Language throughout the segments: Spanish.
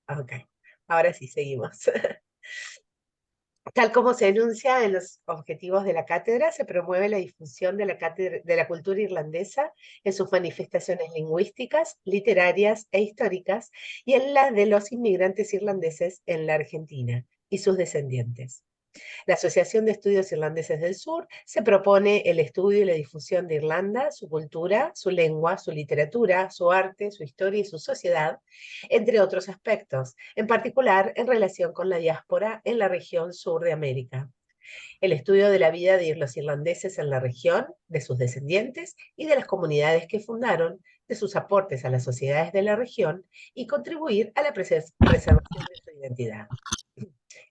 Ok, ahora sí, seguimos. Tal como se enuncia en los objetivos de la cátedra, se promueve la difusión de la cultura irlandesa en sus manifestaciones lingüísticas, literarias e históricas, y en las de los inmigrantes irlandeses en la Argentina y sus descendientes. La Asociación de Estudios Irlandeses del Sur se propone el estudio y la difusión de Irlanda, su cultura, su lengua, su literatura, su arte, su historia y su sociedad, entre otros aspectos, en particular en relación con la diáspora en la región sur de América. El estudio de la vida de los irlandeses en la región, de sus descendientes y de las comunidades que fundaron, de sus aportes a las sociedades de la región y contribuir a la preservación de su identidad.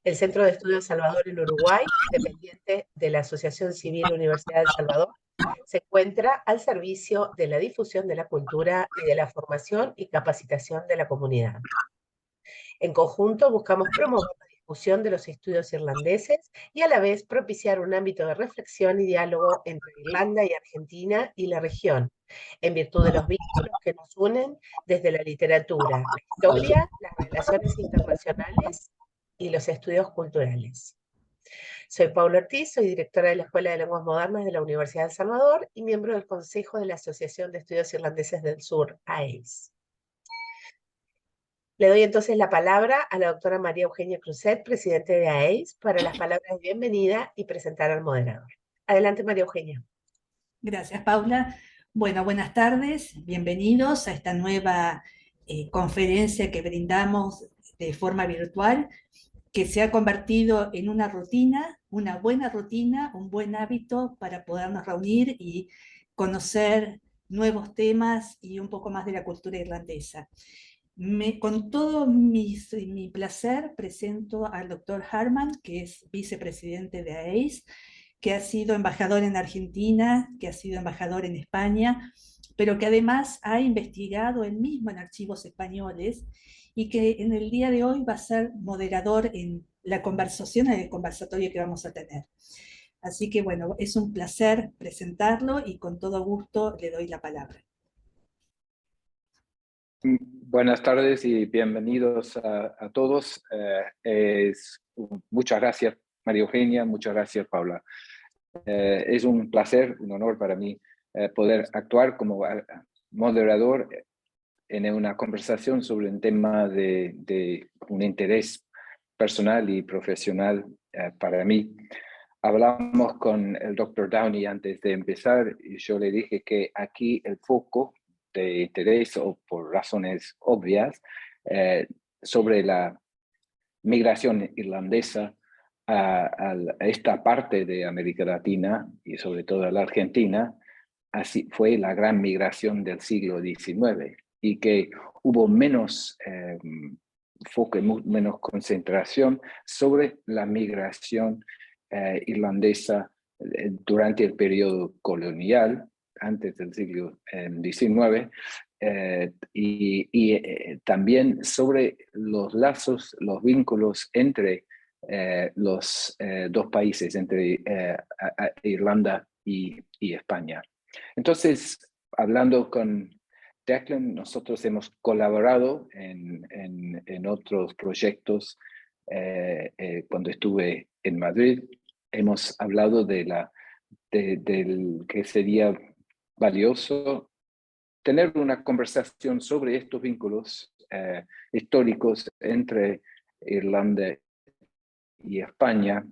El Centro de Estudios Salvador en Uruguay, dependiente de la Asociación Civil Universidad de Salvador, se encuentra al servicio de la difusión de la cultura y de la formación y capacitación de la comunidad. En conjunto buscamos promover la discusión de los estudios irlandeses y a la vez propiciar un ámbito de reflexión y diálogo entre Irlanda y Argentina y la región, en virtud de los vínculos que nos unen desde la literatura, la historia, las relaciones internacionales y los estudios culturales. Soy Paula Ortiz, soy directora de la Escuela de Lenguas Modernas de la Universidad de El Salvador y miembro del Consejo de la Asociación de Estudios Irlandeses del Sur, AES. Le doy entonces la palabra a la doctora María Eugenia Cruzet, presidente de AES, para las palabras de bienvenida y presentar al moderador. Adelante, María Eugenia. Gracias, Paula. Bueno, buenas tardes, bienvenidos a esta nueva conferencia que brindamos de forma virtual, que se ha convertido en una rutina, una buena rutina, un buen hábito para podernos reunir y conocer nuevos temas y un poco más de la cultura irlandesa. Con todo mi placer presento al doctor Harman, que es vicepresidente de AES, que ha sido embajador en Argentina, que ha sido embajador en España, pero que además ha investigado él mismo en archivos españoles y que en el día de hoy va a ser moderador en la conversación, en el conversatorio que vamos a tener. Así que bueno, es un placer presentarlo y con todo gusto le doy la palabra. Buenas tardes y bienvenidos a todos. Muchas gracias, María Eugenia, muchas gracias, Paula. Es un placer, un honor para mí poder actuar como moderador en una conversación sobre un tema de un interés personal y profesional para mí. Hablamos con el doctor Downey antes de empezar y yo le dije que aquí el foco de interés, o por razones obvias, sobre la migración irlandesa a esta parte de América Latina y sobre todo a la Argentina, así fue la gran migración del siglo XIX y que hubo menos foco, menos concentración sobre la migración irlandesa durante el periodo colonial, antes del siglo XIX, y también sobre los lazos, los vínculos entre los dos países, entre Irlanda y España. Entonces, hablando con Declan, nosotros hemos colaborado en otros proyectos. Cuando estuve en Madrid, hemos hablado del que sería valioso tener una conversación sobre estos vínculos históricos entre Irlanda y España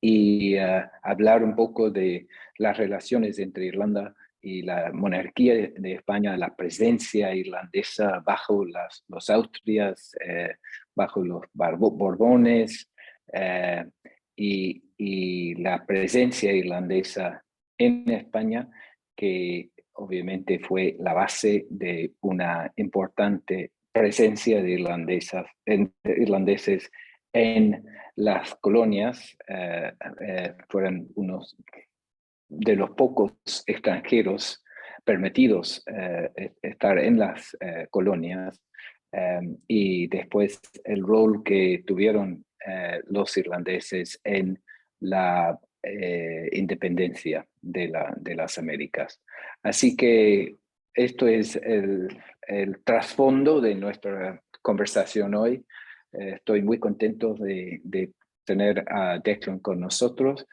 y hablar un poco de las relaciones entre Irlanda y la monarquía de España, la presencia irlandesa bajo los Austrias, bajo los Borbones, y la presencia irlandesa en España, que obviamente fue la base de una importante presencia de irlandeses en las colonias. Fueron unos de los pocos extranjeros permitidos estar en las colonias, y después el rol que tuvieron los irlandeses en la independencia de las Américas. Así que esto es el trasfondo de nuestra conversación hoy. Estoy muy contento de tener a Declan con nosotros.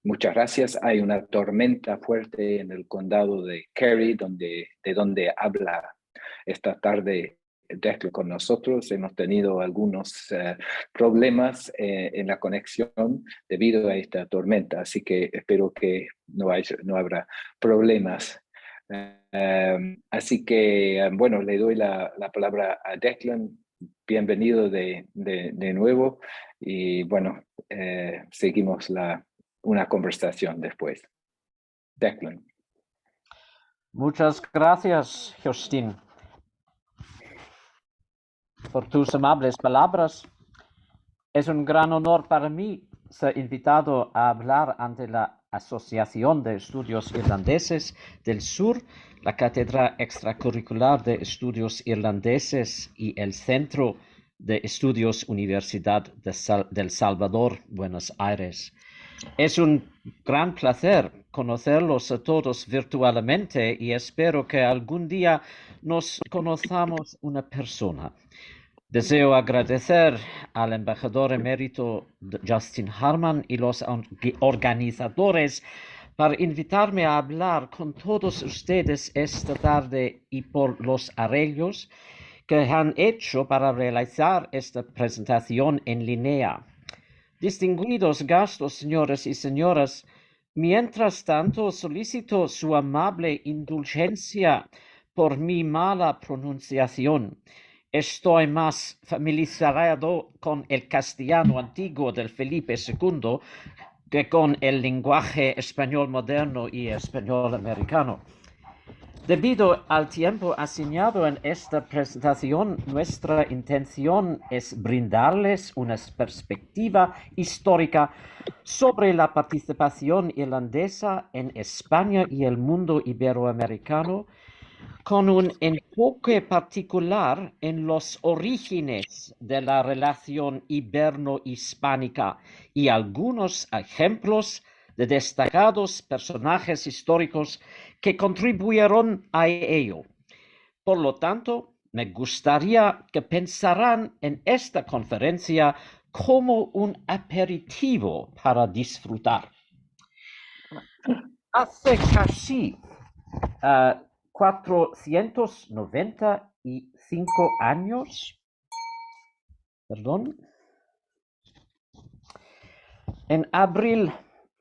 Muchas gracias. Hay una tormenta fuerte en el condado de Kerry, de donde habla esta tarde Declan con nosotros. Hemos tenido algunos problemas en la conexión debido a esta tormenta, así que espero que no habrá problemas. Así que, bueno, le doy la palabra a Declan. Bienvenido de nuevo y, bueno, seguimos una conversación después. Declan. Muchas gracias, Justin, por tus amables palabras. Es un gran honor para mí ser invitado a hablar ante la Asociación de Estudios Irlandeses del Sur, la Cátedra Extracurricular de Estudios Irlandeses y el Centro de Estudios Universidad del Salvador, Buenos Aires. Es un gran placer conocerlos a todos virtualmente y espero que algún día nos conozcamos una persona. Deseo agradecer al embajador emérito Justin Harman y los organizadores para invitarme a hablar con todos ustedes esta tarde y por los arreglos que han hecho para realizar esta presentación en línea. Distinguidos gastos, señores y señoras, mientras tanto solicito su amable indulgencia por mi mala pronunciación. Estoy más familiarizado con el castellano antiguo del Felipe II que con el lenguaje español moderno y español americano. Debido al tiempo asignado en esta presentación, nuestra intención es brindarles una perspectiva histórica sobre la participación irlandesa en España y el mundo iberoamericano, con un enfoque particular en los orígenes de la relación iberno-hispánica y algunos ejemplos de destacados personajes históricos que contribuyeron a ello. Por lo tanto, me gustaría que pensaran en esta conferencia como un aperitivo para disfrutar. Hace casi 495 años, en abril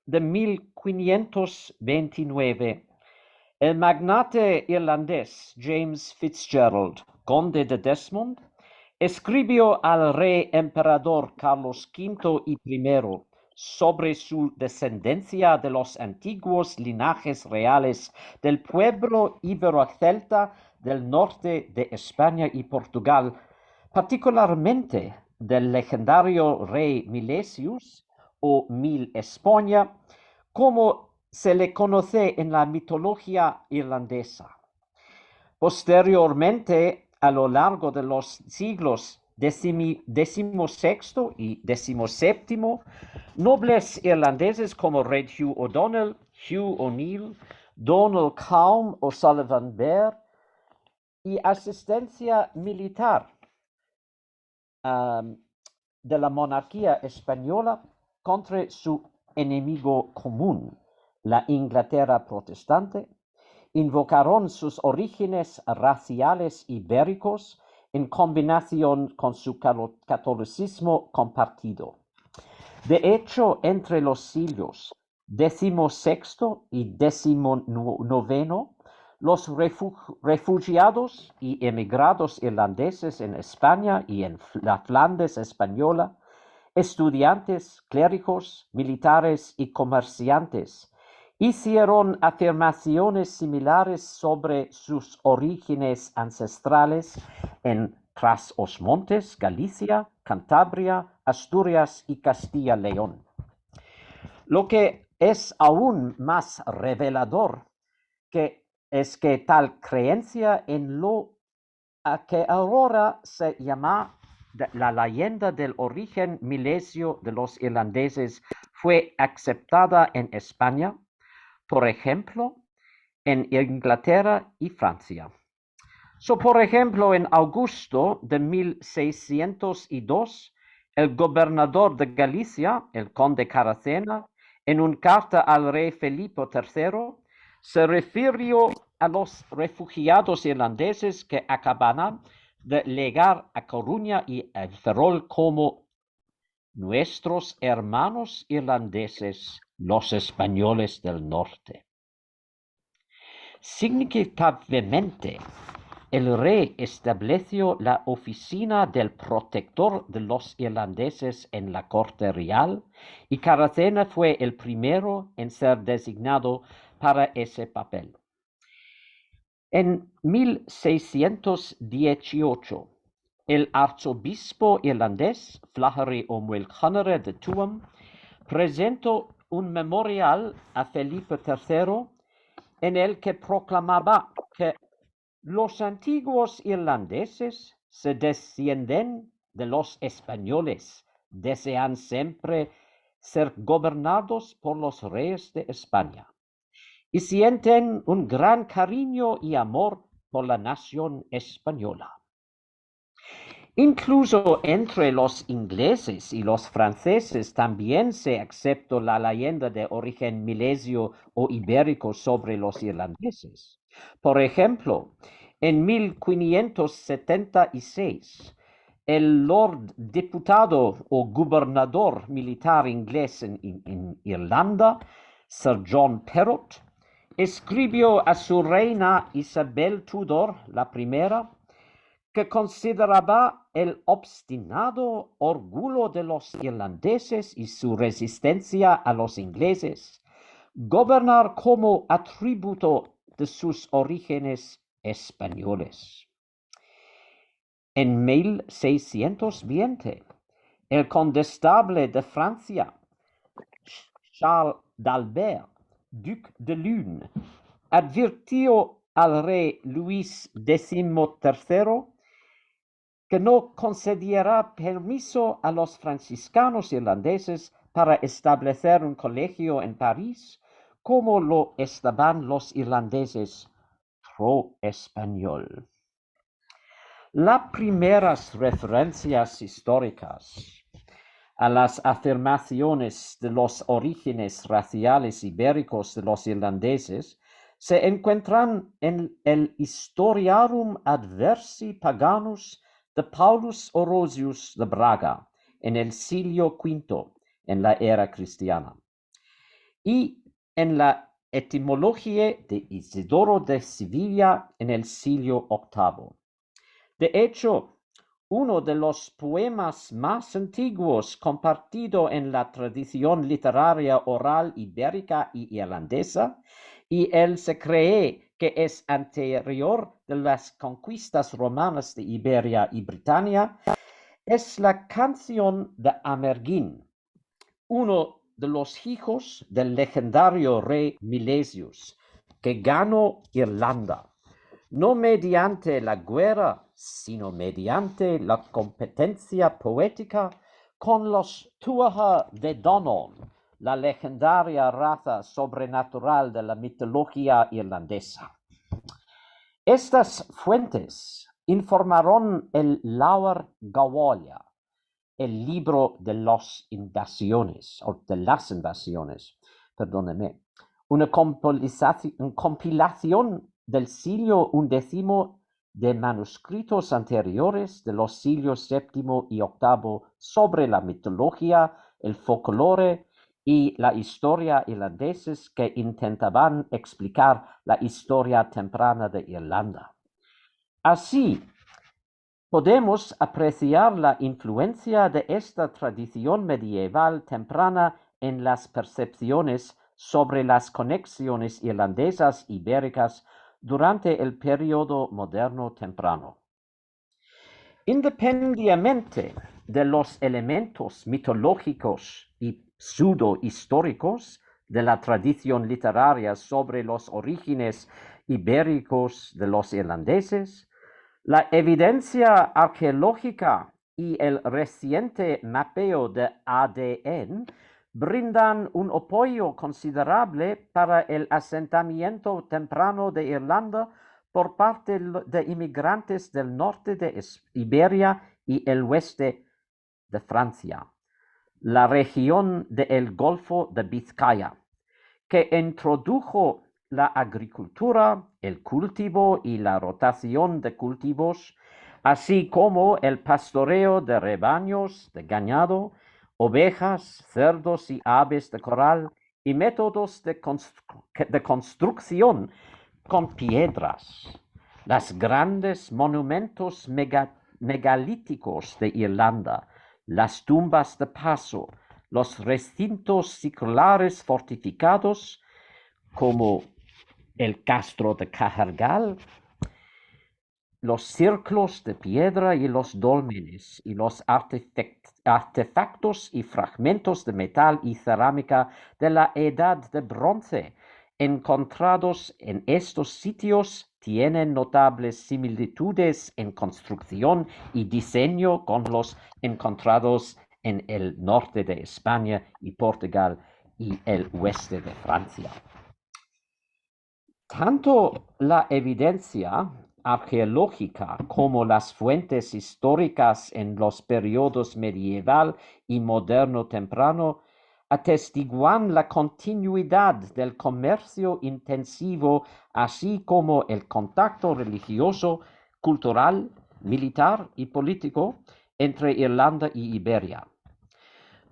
de 1529, el magnate irlandés James Fitzgerald, conde de Desmond, escribió al rey emperador Carlos V y I sobre su descendencia de los antiguos linajes reales del pueblo ibero-celta del norte de España y Portugal, particularmente del legendario rey Milesius o Mil España, como se le conoce en la mitología irlandesa. Posteriormente, a lo largo de los siglos XVI y XVII, nobles irlandeses como Red Hugh O'Donnell, Hugh O'Neill, Donald Kaum o Sullivan Bear, y asistencia militar de la monarquía española contra su enemigo común, la Inglaterra protestante, invocaron sus orígenes raciales ibéricos en combinación con su catolicismo compartido. De hecho, entre los siglos XVI y XIX, los refugiados y emigrados irlandeses en España y en la Flandes española, estudiantes, clérigos, militares y comerciantes, hicieron afirmaciones similares sobre sus orígenes ancestrales en Trás-os-Montes, Galicia, Cantabria, Asturias y Castilla-León. Lo que es aún más revelador es que tal creencia en lo que ahora se llama la leyenda del origen milesio de los irlandeses fue aceptada en España, por ejemplo, en Inglaterra y Francia. Por ejemplo, en agosto de 1602, el gobernador de Galicia, el conde Caracena, en una carta al rey Felipe III, se refirió a los refugiados irlandeses que acababan de llegar a Coruña y el Ferrol como nuestros hermanos irlandeses, los españoles del norte. Significativamente, el rey estableció la oficina del protector de los irlandeses en la corte real y Caracena fue el primero en ser designado para ese papel. En 1618, el arzobispo irlandés Flaherty O'Mulconere de Tuam presentó un memorial a Felipe III en el que proclamaba que los antiguos irlandeses se descienden de los españoles, desean siempre ser gobernados por los reyes de España y sienten un gran cariño y amor por la nación española. Incluso entre los ingleses y los franceses también se aceptó la leyenda de origen milesio o ibérico sobre los irlandeses. Por ejemplo, en 1576, el Lord Diputado o gobernador militar inglés en Irlanda, Sir John Perrott, escribió a su reina Isabel Tudor, la primera, que consideraba el obstinado orgullo de los irlandeses y su resistencia a los ingleses, gobernar como atributo de sus orígenes españoles. En 1620, el condestable de Francia, Charles d'Albert, duc de Lune, advirtió al rey Luis XIII que no concediera permiso a los franciscanos irlandeses para establecer un colegio en París, como lo estaban los irlandeses pro-español. Las primeras referencias históricas a las afirmaciones de los orígenes raciales ibéricos de los irlandeses se encuentran en el Historiarum Adversi Paganus de Paulus Orosius de Braga, en el siglo V, en la era cristiana, y en la Etimología de Isidoro de Sevilla, en el siglo VIII. De hecho, uno de los poemas más antiguos compartido en la tradición literaria oral ibérica y irlandesa, y él se cree que es anterior de las conquistas romanas de Iberia y Britania, es la canción de Amergin, uno de los hijos del legendario rey Milesius, que ganó Irlanda, no mediante la guerra, sino mediante la competencia poética con los Tuatha de Danann, la legendaria raza sobrenatural de la mitología irlandesa. Estas fuentes informaron el Lawer Gawalia, el libro de las invasiones, una compilación del siglo XI de manuscritos anteriores de los siglos VII y VIII sobre la mitología, el folclore y la historia irlandeses que intentaban explicar la historia temprana de Irlanda. Así, podemos apreciar la influencia de esta tradición medieval temprana en las percepciones sobre las conexiones irlandesas ibéricas durante el periodo moderno temprano. Independientemente de los elementos mitológicos y pseudo-históricos de la tradición literaria sobre los orígenes ibéricos de los irlandeses, la evidencia arqueológica y el reciente mapeo de ADN brindan un apoyo considerable para el asentamiento temprano de Irlanda por parte de inmigrantes del norte de Iberia y el oeste de Francia, la región del Golfo de Vizcaya, que introdujo la agricultura, el cultivo y la rotación de cultivos, así como el pastoreo de rebaños de ganado, ovejas, cerdos y aves de corral, y métodos de construcción con piedras. Los grandes monumentos megalíticos de Irlanda, las tumbas de paso, los recintos seculares fortificados como el castro de Cajargal, los círculos de piedra y los dólmenes y los artefactos y fragmentos de metal y cerámica de la Edad de Bronce encontrados en estos sitios tienen notables similitudes en construcción y diseño con los encontrados en el norte de España y Portugal y el oeste de Francia. Tanto la evidencia arqueológica como las fuentes históricas en los periodos medieval y moderno temprano atestiguan la continuidad del comercio intensivo, así como el contacto religioso, cultural, militar y político entre Irlanda y Iberia.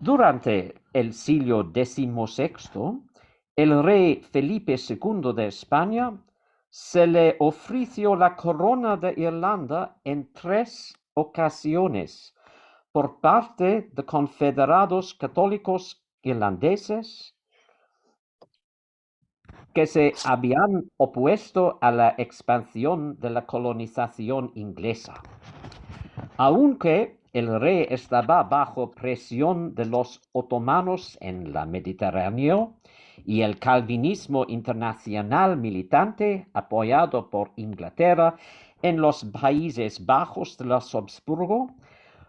Durante el siglo XVI, el rey Felipe II de España se le ofreció la corona de Irlanda en 3 ocasiones por parte de confederados católicos irlandeses que se habían opuesto a la expansión de la colonización inglesa. Aunque el rey estaba bajo presión de los otomanos en el Mediterráneo y el calvinismo internacional militante apoyado por Inglaterra en los Países Bajos de los Habsburgo,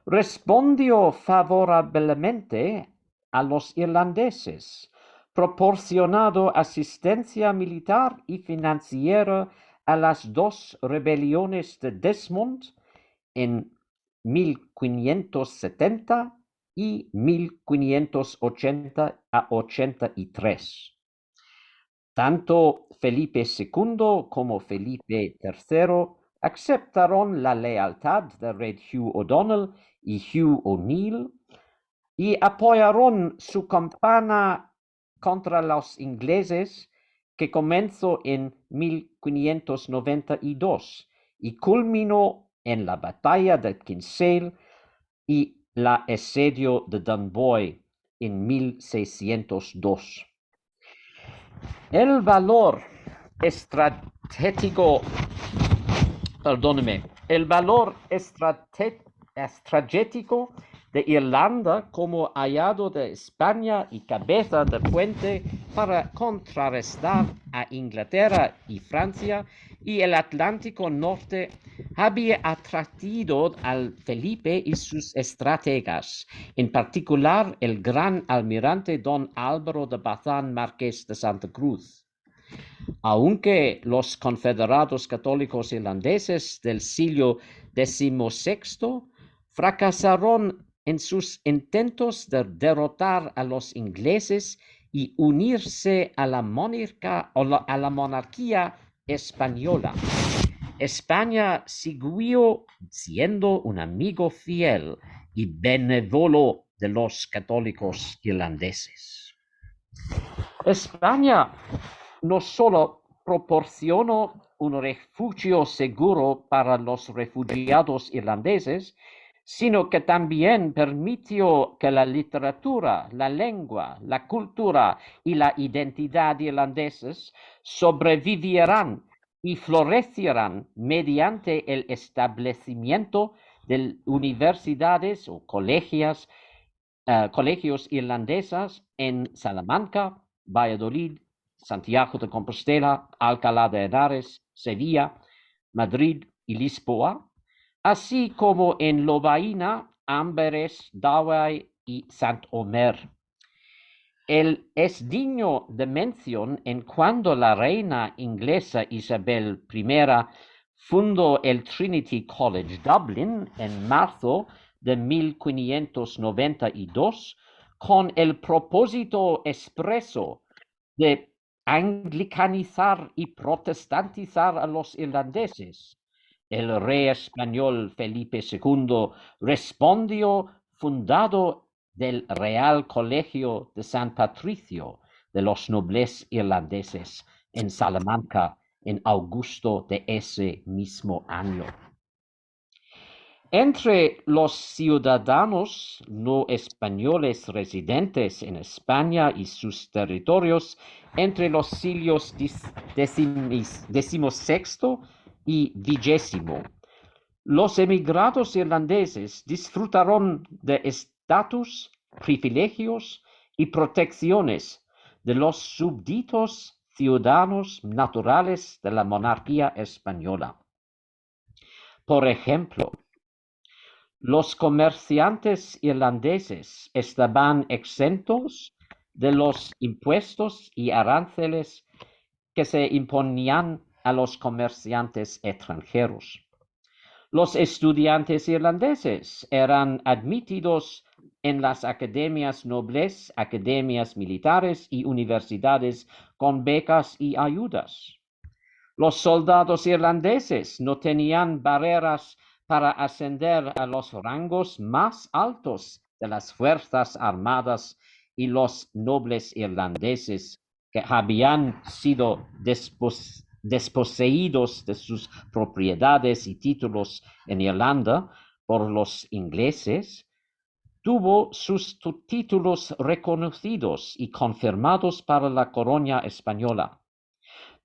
respondió favorablemente a los irlandeses, proporcionando asistencia militar y financiera a las 2 rebeliones de Desmond en 1570 y 1580 a 83. Tanto Felipe II como Felipe III aceptaron la lealtad de Red Hugh O'Donnell y Hugh O'Neill y apoyaron su campaña contra los ingleses que comenzó en 1592 y culminó en la batalla de Kinsale y el asedio de Dunboy en 1602. El valor estratégico de Irlanda como aliado de España y cabeza de puente para contrarrestar a Inglaterra y Francia y el Atlántico Norte había atraído al Felipe y sus estrategas, en particular el gran almirante don Álvaro de Bazán, marqués de Santa Cruz. Aunque los confederados católicos irlandeses del siglo XVI fracasaron en sus intentos de derrotar a los ingleses y unirse a la monarquía española, España siguió siendo un amigo fiel y benévolo de los católicos irlandeses. España no solo proporcionó un refugio seguro para los refugiados irlandeses, sino que también permitió que la literatura, la lengua, la cultura y la identidad irlandeses sobrevivieran y florecieran mediante el establecimiento de universidades o colegios irlandeses en Salamanca, Valladolid, Santiago de Compostela, Alcalá de Henares, Sevilla, Madrid y Lisboa, así como en Lovaina, Amberes, Douai y Saint-Omer. Es digno de mención en cuando la reina inglesa Isabel I fundó el Trinity College Dublin en marzo de 1592 con el propósito expreso de anglicanizar y protestantizar a los irlandeses. El rey español Felipe II respondió fundado del Real Colegio de San Patricio de los nobles irlandeses en Salamanca en agosto de ese mismo año. Entre los ciudadanos no españoles residentes en España y sus territorios entre los siglos XVI y XX, los emigrados irlandeses disfrutaron de estatus, privilegios y protecciones de los súbditos ciudadanos naturales de la monarquía española. Por ejemplo, los comerciantes irlandeses estaban exentos de los impuestos y aranceles que se imponían a los comerciantes extranjeros. Los estudiantes irlandeses eran admitidos en las academias nobles, academias militares y universidades con becas y ayudas. Los soldados irlandeses no tenían barreras para ascender a los rangos más altos de las Fuerzas Armadas y los nobles irlandeses que habían sido desposeídos de sus propiedades y títulos en Irlanda por los ingleses, tuvo sus títulos reconocidos y confirmados para la corona española.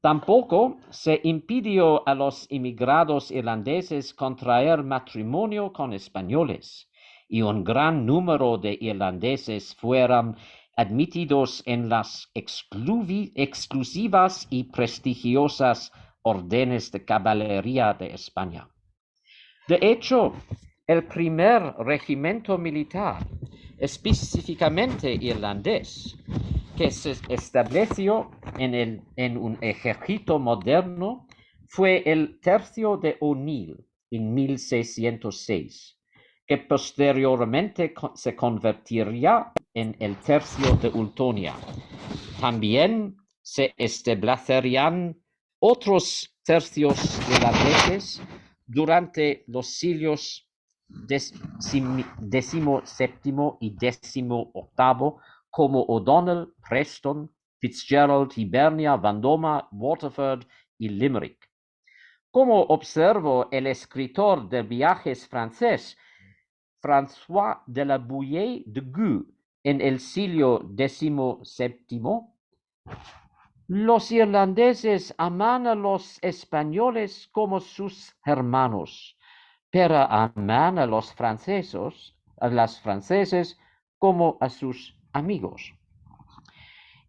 Tampoco se impidió a los inmigrantes irlandeses contraer matrimonio con españoles, y un gran número de irlandeses fueron admitidos en las exclusivas y prestigiosas órdenes de caballería de España. De hecho, el primer regimiento militar, específicamente irlandés, que se estableció en un ejército moderno, fue el Tercio de O'Neill en 1606, que posteriormente se convertiría en el Tercio de Ultonia. También se establecerían otros tercios irlandeses durante los siglos XVII y XVIII, como O'Donnell, Preston, Fitzgerald, Hibernia, Vendôme, Waterford y Limerick. Como observó el escritor de viajes francés François de la Bouille de Gue en el siglo XVII, los irlandeses aman a los españoles como sus hermanos, pero aman a los franceses como a sus amigos.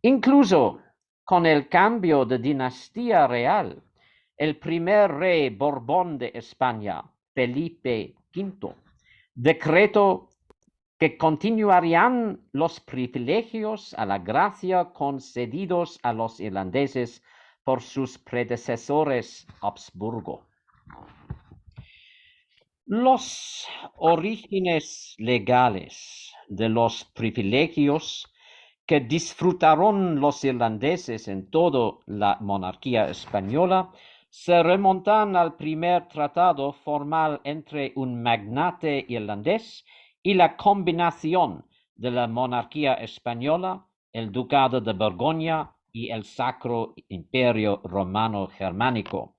Incluso con el cambio de dinastía real, el primer rey Borbón de España, Felipe V, decretó que continuarían los privilegios a la gracia concedidos a los irlandeses por sus predecesores Habsburgo. Los orígenes legales de los privilegios que disfrutaron los irlandeses en toda la monarquía española se remontan al primer tratado formal entre un magnate irlandés y la combinación de la monarquía española, el ducado de Borgoña y el Sacro Imperio Romano Germánico.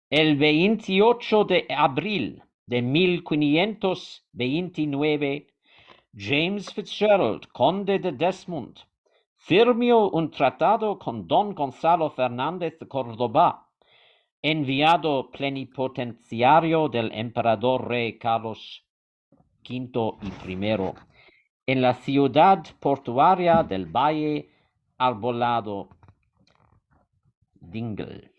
El 28 de abril de 1529, James Fitzgerald, conde de Desmond, firmó un tratado con don Gonzalo Fernández de Córdoba, enviado plenipotenciario del emperador rey Carlos V y I, en la ciudad portuaria del Valle Arbolado Dingle.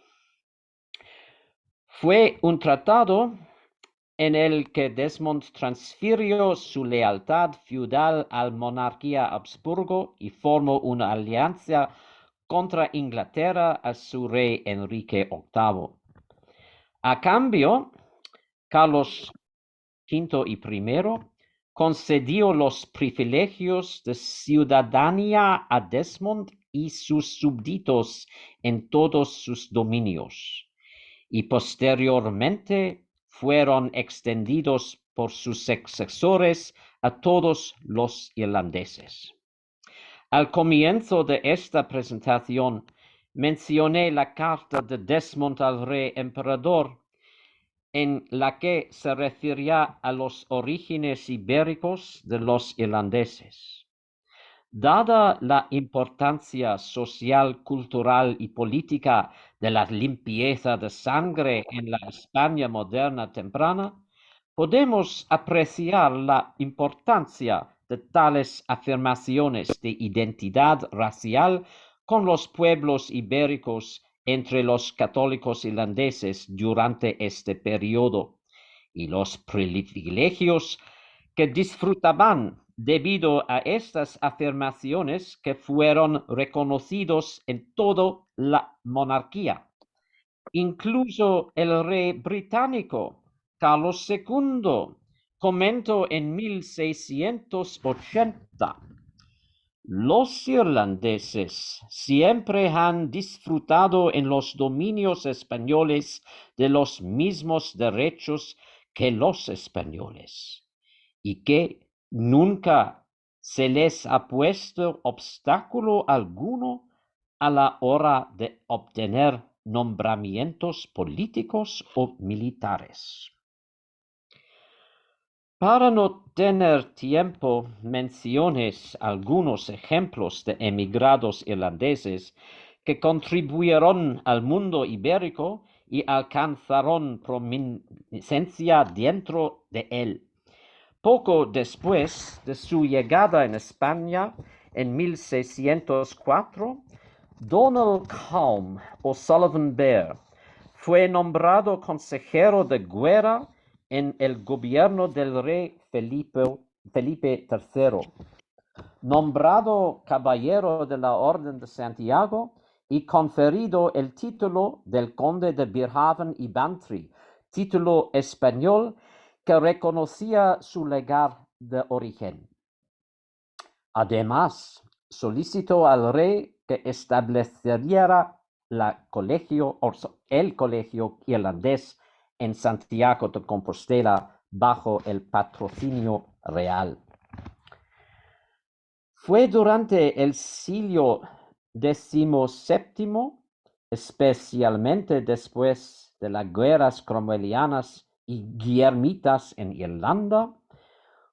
Fue un tratado en el que Desmond transfirió su lealtad feudal a la monarquía Habsburgo y formó una alianza contra Inglaterra a su rey Enrique VIII. A cambio, Carlos V y I concedió los privilegios de ciudadanía a Desmond y sus súbditos en todos sus dominios, y posteriormente fueron extendidos por sus sucesores a todos los irlandeses. Al comienzo de esta presentación mencioné la carta de Desmond al rey emperador, en la que se refería a los orígenes ibéricos de los irlandeses. Dada la importancia social, cultural y política de la limpieza de sangre en la España moderna temprana, podemos apreciar la importancia de tales afirmaciones de identidad racial con los pueblos ibéricos entre los católicos irlandeses durante este periodo, y los privilegios que disfrutaban debido a estas afirmaciones que fueron reconocidos en toda la monarquía. Incluso el rey británico Carlos II comentó en 1680: los irlandeses siempre han disfrutado en los dominios españoles de los mismos derechos que los españoles, y que nunca se les ha puesto obstáculo alguno a la hora de obtener nombramientos políticos o militares. Para no tener tiempo, menciones algunos ejemplos de emigrados irlandeses que contribuyeron al mundo ibérico y alcanzaron prominencia dentro de él. Poco después de su llegada en España, en 1604, Donald Calm O'Sullivan Bear fue nombrado consejero de guerra en el gobierno del rey Felipe III, nombrado caballero de la Orden de Santiago y conferido el título del conde de Beerhaven y Bantry, título español que reconocía su lugar de origen. Además, solicitó al rey que estableciera el colegio irlandés en Santiago de Compostela bajo el patrocinio real. Fue durante el siglo XVII, especialmente después de las guerras cromwellianas y guillermitas en Irlanda,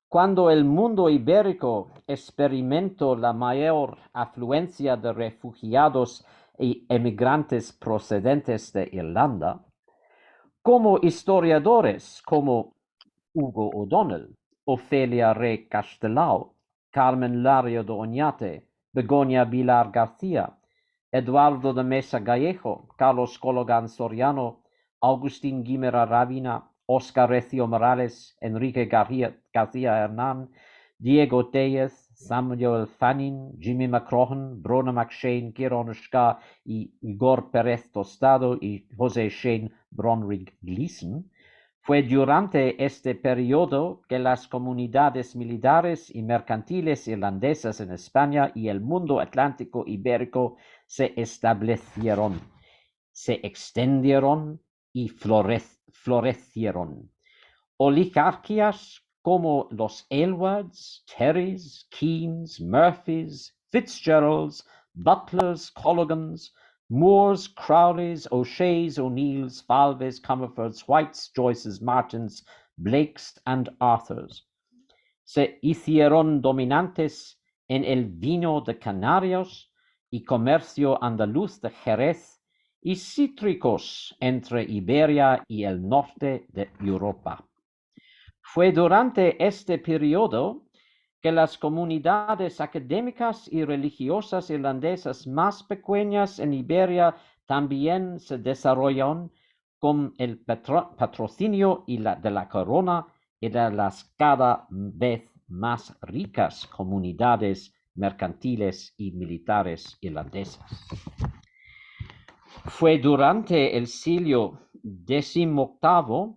cuando el mundo ibérico experimentó la mayor afluencia de refugiados y emigrantes procedentes de Irlanda. Como historiadores como Hugo O'Donnell, Ofelia Rey Castelao, Carmen Lario de Oñate, Begoña Vilar García, Eduardo de Mesa Gallejo, Carlos Cologán Soriano, Agustín Guimera Ravina, Oscar Recio Morales, Enrique García Hernán, Diego Tellez, Samuel Fanning, Jimmy McCrohan, Brona McShane, Kieron Shka y Igor Pérez Tostado y José Shane Bronrig Gleason. Fue durante este periodo que las comunidades militares y mercantiles irlandesas en España y el mundo atlántico ibérico se establecieron, se extendieron y florecieron. Oligarquías como los Aylwards, Terrys, Keens, Murphys, Fitzgeralds, Butlers, Colligans, Moores, Crowleys, O'Sheas, O'Neills, Falves, Comerfords, Whites, Joyces, Martins, Blakes and Arthurs se hicieron dominantes en el vino de Canarias y comercio andaluz de Jerez y cítricos entre Iberia y el norte de Europa. Fue durante este periodo que las comunidades académicas y religiosas irlandesas más pequeñas en Iberia también se desarrollaron con el patrocinio de la corona y de las cada vez más ricas comunidades mercantiles y militares irlandesas. Fue durante el siglo XVIII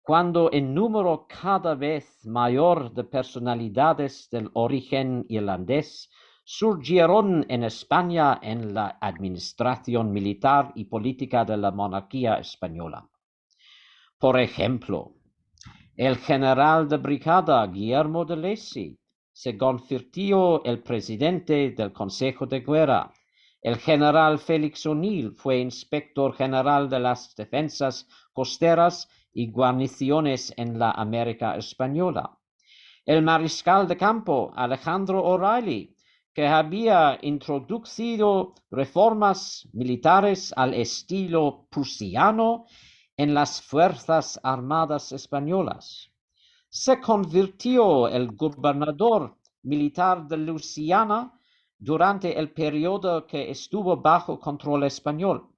cuando el número cada vez mayor de personalidades del origen irlandés surgieron en España en la administración militar y política de la monarquía española. Por ejemplo, el general de brigada Guillermo de Lacy se convirtió en presidente del Consejo de Guerra. El general Félix O'Neill fue inspector general de las defensas costeras y guarniciones en la América española. El mariscal de campo Alejandro O'Reilly, que había introducido reformas militares al estilo prusiano en las Fuerzas Armadas españolas. Se convirtió el gobernador militar de Luisiana durante el periodo que estuvo bajo control español.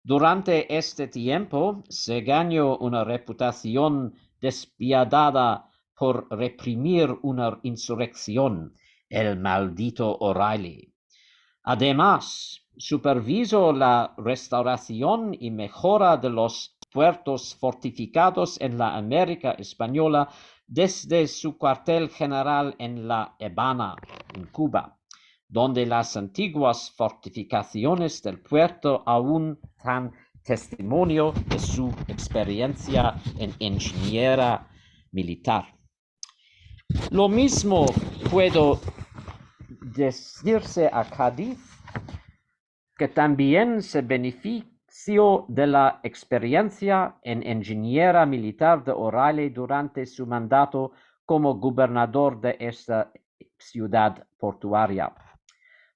Durante este tiempo se ganó una reputación despiadada por reprimir una insurrección, el maldito O'Reilly. Además, supervisó la restauración y mejora de los puertos fortificados en la América española desde su cuartel general en La Habana, en Cuba, donde las antiguas fortificaciones del puerto aún dan testimonio de su experiencia en ingeniería militar. Lo mismo puedo decirse a Cádiz, que también se benefició de la experiencia en ingeniería militar de O'Reilly durante su mandato como gobernador de esta ciudad portuaria.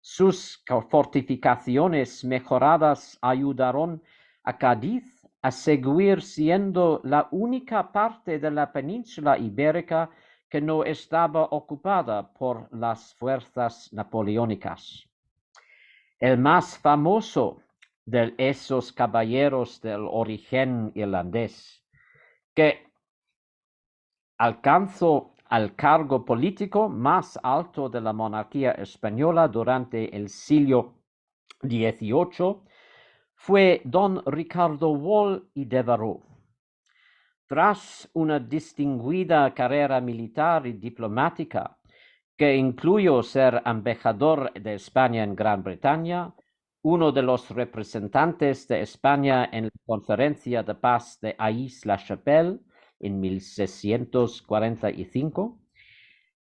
Sus fortificaciones mejoradas ayudaron a Cádiz a seguir siendo la única parte de la península ibérica que no estaba ocupada por las fuerzas napoleónicas. El más famoso de esos caballeros del origen irlandés, que alcanzó al cargo político más alto de la monarquía española durante el siglo XVIII, fue don Ricardo Wall y Devereux. Tras una distinguida carrera militar y diplomática, que incluyó ser embajador de España en Gran Bretaña, uno de los representantes de España en la Conferencia de Paz de Aix-la-Chapelle en 1645,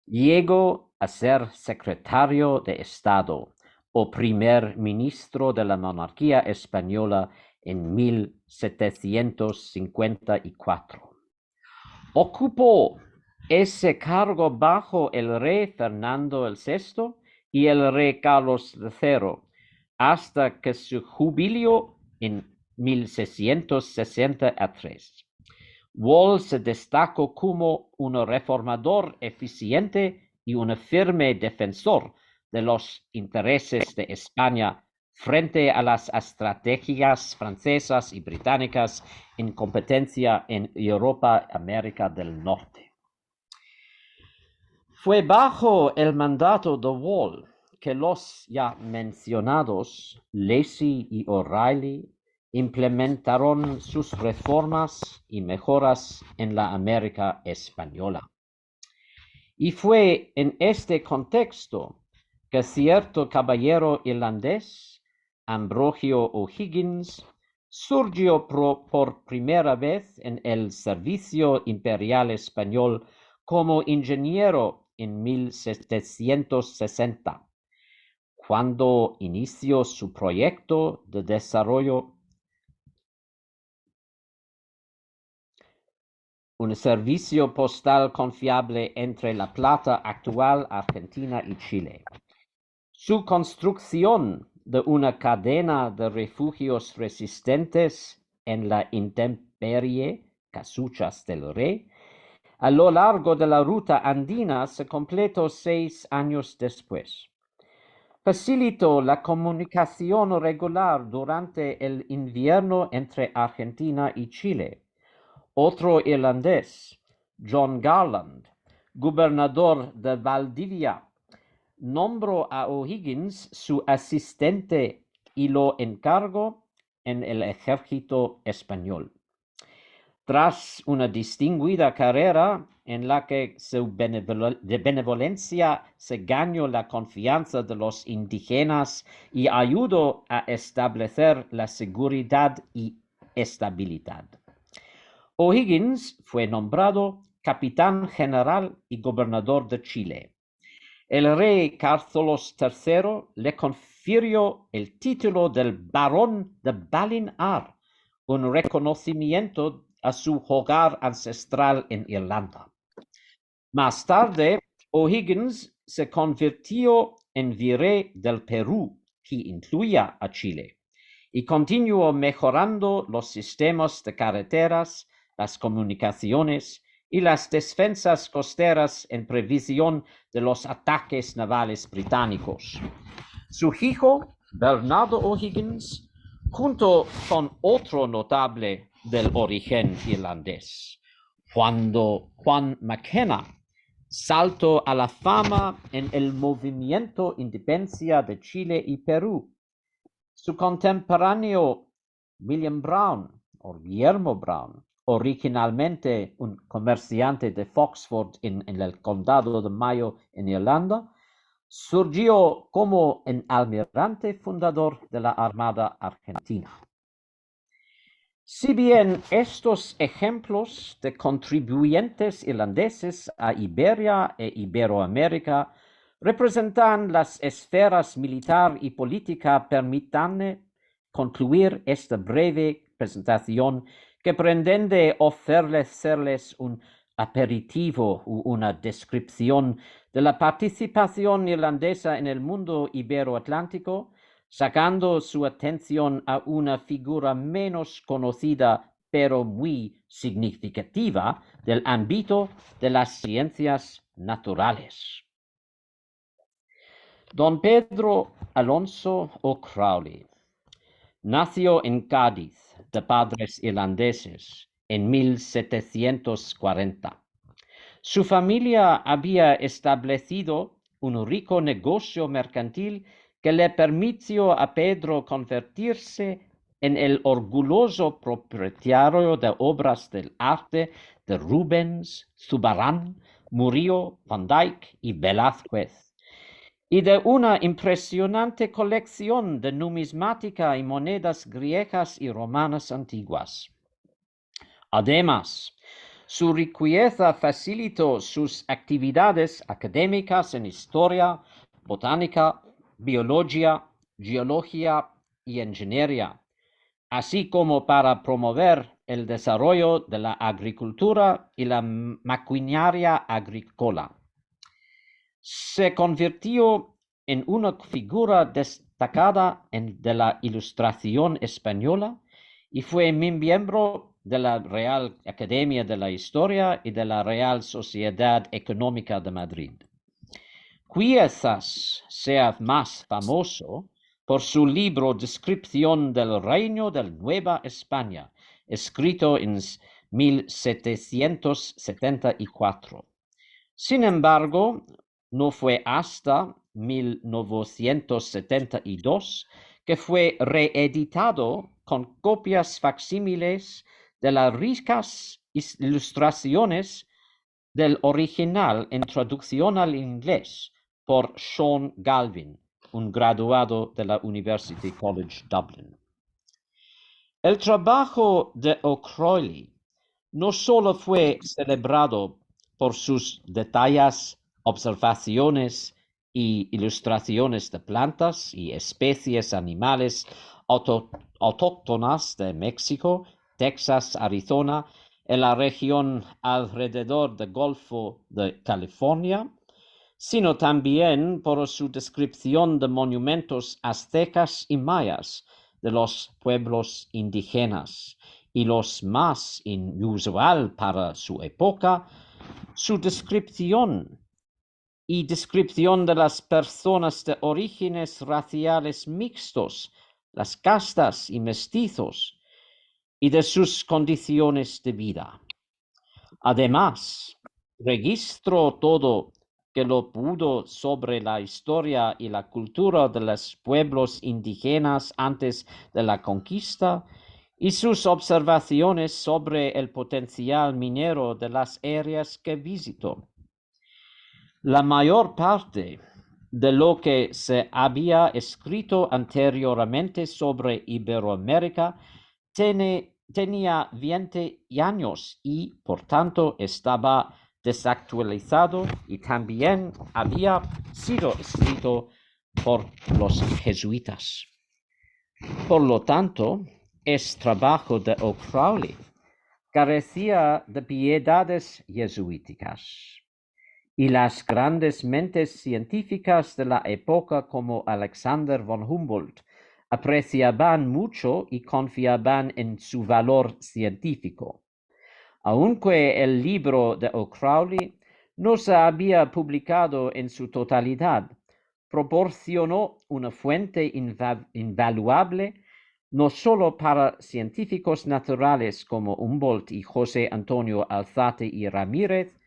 llegó a ser secretario de Estado o primer ministro de la monarquía española en 1754. Ocupó ese cargo bajo el rey Fernando VI y el rey Carlos III, hasta que se jubiló en 1663. Wall se destacó como un reformador eficiente y un firme defensor de los intereses de España frente a las estrategias francesas y británicas en competencia en Europa, América del Norte. Fue bajo el mandato de Wall que los ya mencionados Lacy y O'Reilly implementaron sus reformas y mejoras en la América española. Y fue en este contexto que cierto caballero irlandés, Ambrogio O'Higgins, surgió por primera vez en el servicio imperial español como ingeniero en 1760, cuando inició su proyecto de desarrollo un servicio postal confiable entre La Plata actual, Argentina y Chile. Su construcción de una cadena de refugios resistentes en la intemperie, Casuchas del Rey, a lo largo de la ruta andina se completó 6 años después. facilitó la comunicación regular durante el invierno entre Argentina y Chile. Otro irlandés, John Garland, gobernador de Valdivia, nombró a O'Higgins su asistente y lo encargó en el ejército español. Tras una distinguida carrera en la que su benevolencia se ganó la confianza de los indígenas y ayudó a establecer la seguridad y estabilidad. O'Higgins fue nombrado capitán general y gobernador de Chile. El rey Carlos III le confirió el título del barón de Balinar, un reconocimiento a su hogar ancestral en Irlanda. Más tarde, O'Higgins se convirtió en virrey del Perú, que incluía a Chile, y continuó mejorando los sistemas de carreteras, las comunicaciones y las defensas costeras en previsión de los ataques navales británicos. Su hijo, Bernardo O'Higgins, junto con otro notable del origen irlandés, Juan McKenna, saltó a la fama en el movimiento Independencia de Chile y Perú. Su contemporáneo Guillermo Brown, originalmente un comerciante de Foxford en el condado de Mayo en Irlanda, surgió como un almirante fundador de la Armada Argentina. Si bien estos ejemplos de contribuyentes irlandeses a Iberia e Iberoamérica representan las esferas militar y política, permítanme concluir esta breve presentación que pretende ofrecerles un aperitivo u una descripción de la participación irlandesa en el mundo iberoatlántico, sacando su atención a una figura menos conocida pero muy significativa del ámbito de las ciencias naturales. Don Pedro Alonso O'Crowley nació en Cádiz, de padres irlandeses, en 1740. Su familia había establecido un rico negocio mercantil que le permitió a Pedro convertirse en el orgulloso propietario de obras del arte de Rubens, Zurbarán, Murillo, Van Dyck y Velázquez, y de una impresionante colección de numismática y monedas griegas y romanas antiguas. Además, su riqueza facilitó sus actividades académicas en historia, botánica, biología, geología y ingeniería, así como para promover el desarrollo de la agricultura y la maquinaria agrícola. Se convirtió en una figura destacada de la Ilustración española y fue miembro de la Real Academia de la Historia y de la Real Sociedad Económica de Madrid. Quizás sea más famoso por su libro Descripción del Reino de Nueva España, escrito en 1774. Sin embargo, no fue hasta 1972 que fue reeditado con copias facsímiles de las ricas ilustraciones del original en traducción al inglés por Sean Galvin, un graduado de la University College Dublin. El trabajo de O'Crowley no solo fue celebrado por sus detalles, observaciones y ilustraciones de plantas y especies animales autóctonas de México, Texas, Arizona, en la región alrededor del Golfo de California, sino también por su descripción de monumentos aztecas y mayas de los pueblos indígenas, y los más inusual para su época, su descripción y descripción de las personas de orígenes raciales mixtos, las castas y mestizos, y de sus condiciones de vida. Además, registró todo que lo pudo sobre la historia y la cultura de los pueblos indígenas antes de la conquista y sus observaciones sobre el potencial minero de las áreas que visitó. La mayor parte de lo que se había escrito anteriormente sobre Iberoamérica tenía 20 años y, por tanto, estaba desactualizado y también había sido escrito por los jesuitas. Por lo tanto, es trabajo de O'Crowley. Carecía de piedades jesuíticas. Y las grandes mentes científicas de la época como Alexander von Humboldt apreciaban mucho y confiaban en su valor científico. Aunque el libro de O'Crowley no se había publicado en su totalidad, proporcionó una fuente invaluable no solo para científicos naturales como Humboldt y José Antonio Alzate y Ramírez,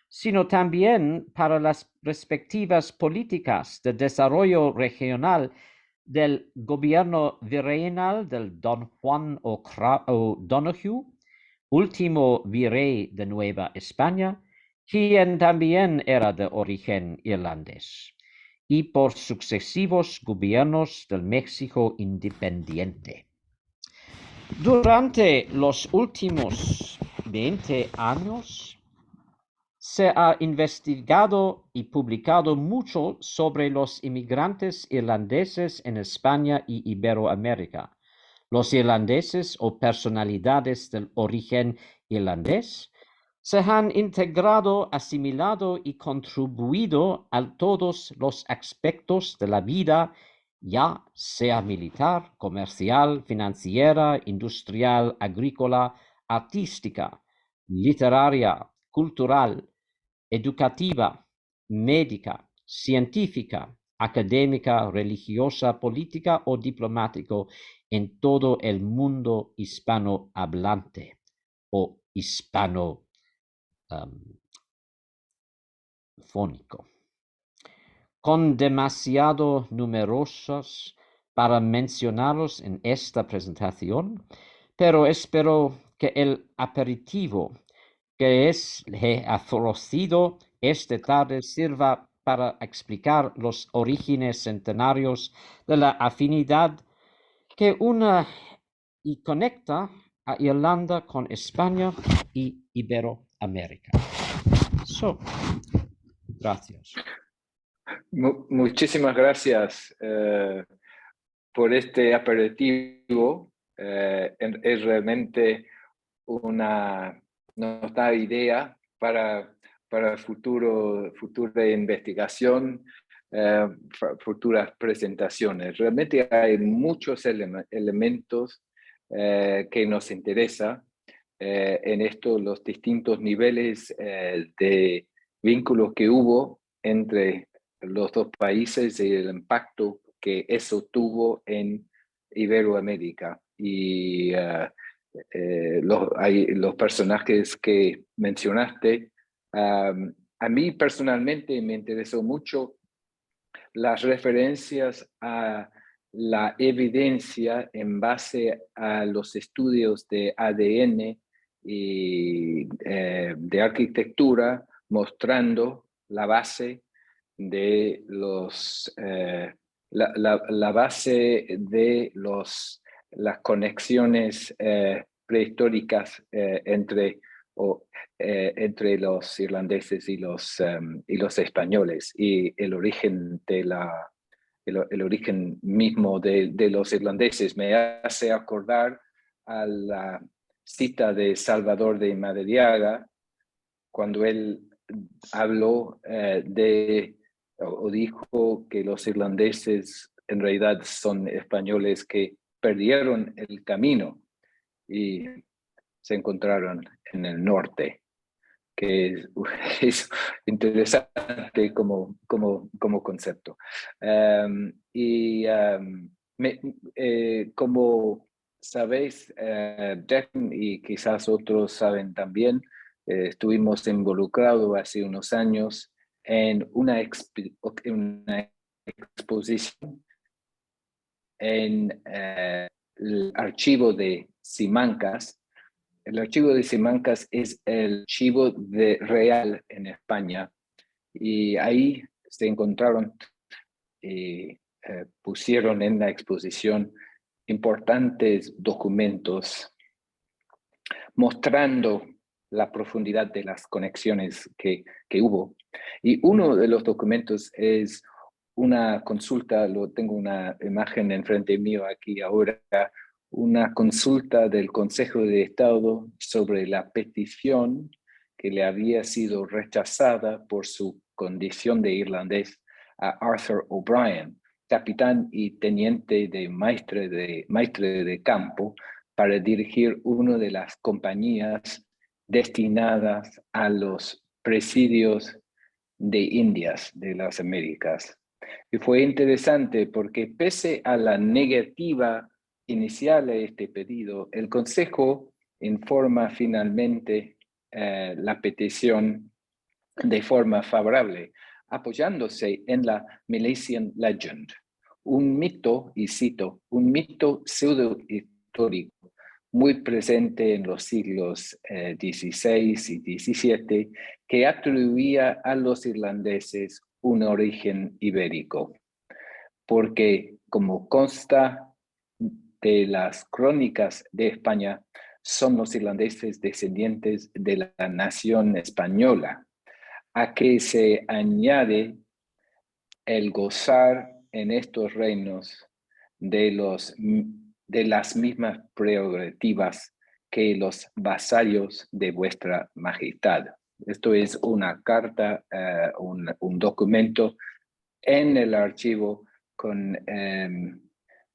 sino también para las perspectivas políticas de desarrollo regional del gobierno virreinal del Don Juan O'Donoghue, último virrey de Nueva España, quien también era de origen irlandés, y por sucesivos gobiernos del México independiente. Durante los últimos 20 años, se ha investigado y publicado mucho sobre los inmigrantes irlandeses en España y Iberoamérica. Los irlandeses o personalidades del origen irlandés se han integrado, asimilado y contribuido a todos los aspectos de la vida, ya sea militar, comercial, financiera, industrial, agrícola, artística, literaria, cultural, educativa, médica, científica, académica, religiosa, política o diplomático en todo el mundo hispanohablante o hispanofónico. Con demasiado numerosos para mencionarlos en esta presentación, pero espero que el aperitivo que he ofrecido esta tarde sirva para explicar los orígenes centenarios de la afinidad que une y conecta a Irlanda con España y Iberoamérica. Gracias. Muchísimas gracias por este aperitivo. Es realmente nos da idea para futura investigación, futuras presentaciones. Realmente hay muchos elementos que nos interesan en estos, los distintos niveles de vínculos que hubo entre los dos países y el impacto que eso tuvo en Iberoamérica. Y los personajes que mencionaste, a mí personalmente me interesó mucho las referencias a la evidencia en base a los estudios de ADN y de arquitectura, mostrando la base de las conexiones prehistóricas entre los irlandeses y los españoles, y el origen el origen mismo de los irlandeses me hace acordar a la cita de Salvador de Madariaga, cuando él habló o dijo que los irlandeses en realidad son españoles que perdieron el camino y se encontraron en el norte. que es interesante como concepto. Como sabéis, Declan y quizás otros saben también, estuvimos involucrados hace unos años en una exposición en el archivo de Simancas. El archivo de Simancas es el archivo de Real en España, y ahí se encontraron y pusieron en la exposición importantes documentos mostrando la profundidad de las conexiones que hubo. Y uno de los documentos es una consulta, tengo una imagen enfrente mío aquí ahora, una consulta del Consejo de Estado sobre la petición que le había sido rechazada por su condición de irlandés a Arthur O'Brien, capitán y teniente de maestre de campo, para dirigir una de las compañías destinadas a los presidios de Indias de las Américas. Y fue interesante porque pese a la negativa inicial a este pedido, el Consejo informa finalmente la petición de forma favorable, apoyándose en la Milesian Legend, un mito, y cito, un mito pseudo-histórico muy presente en los siglos XVI y XVII, que atribuía a los irlandeses un origen ibérico, porque, como consta de las crónicas de España, son los irlandeses descendientes de la nación española, a que se añade el gozar en estos reinos de las mismas prerrogativas que los vasallos de vuestra majestad. Esto es una carta, un documento en el archivo con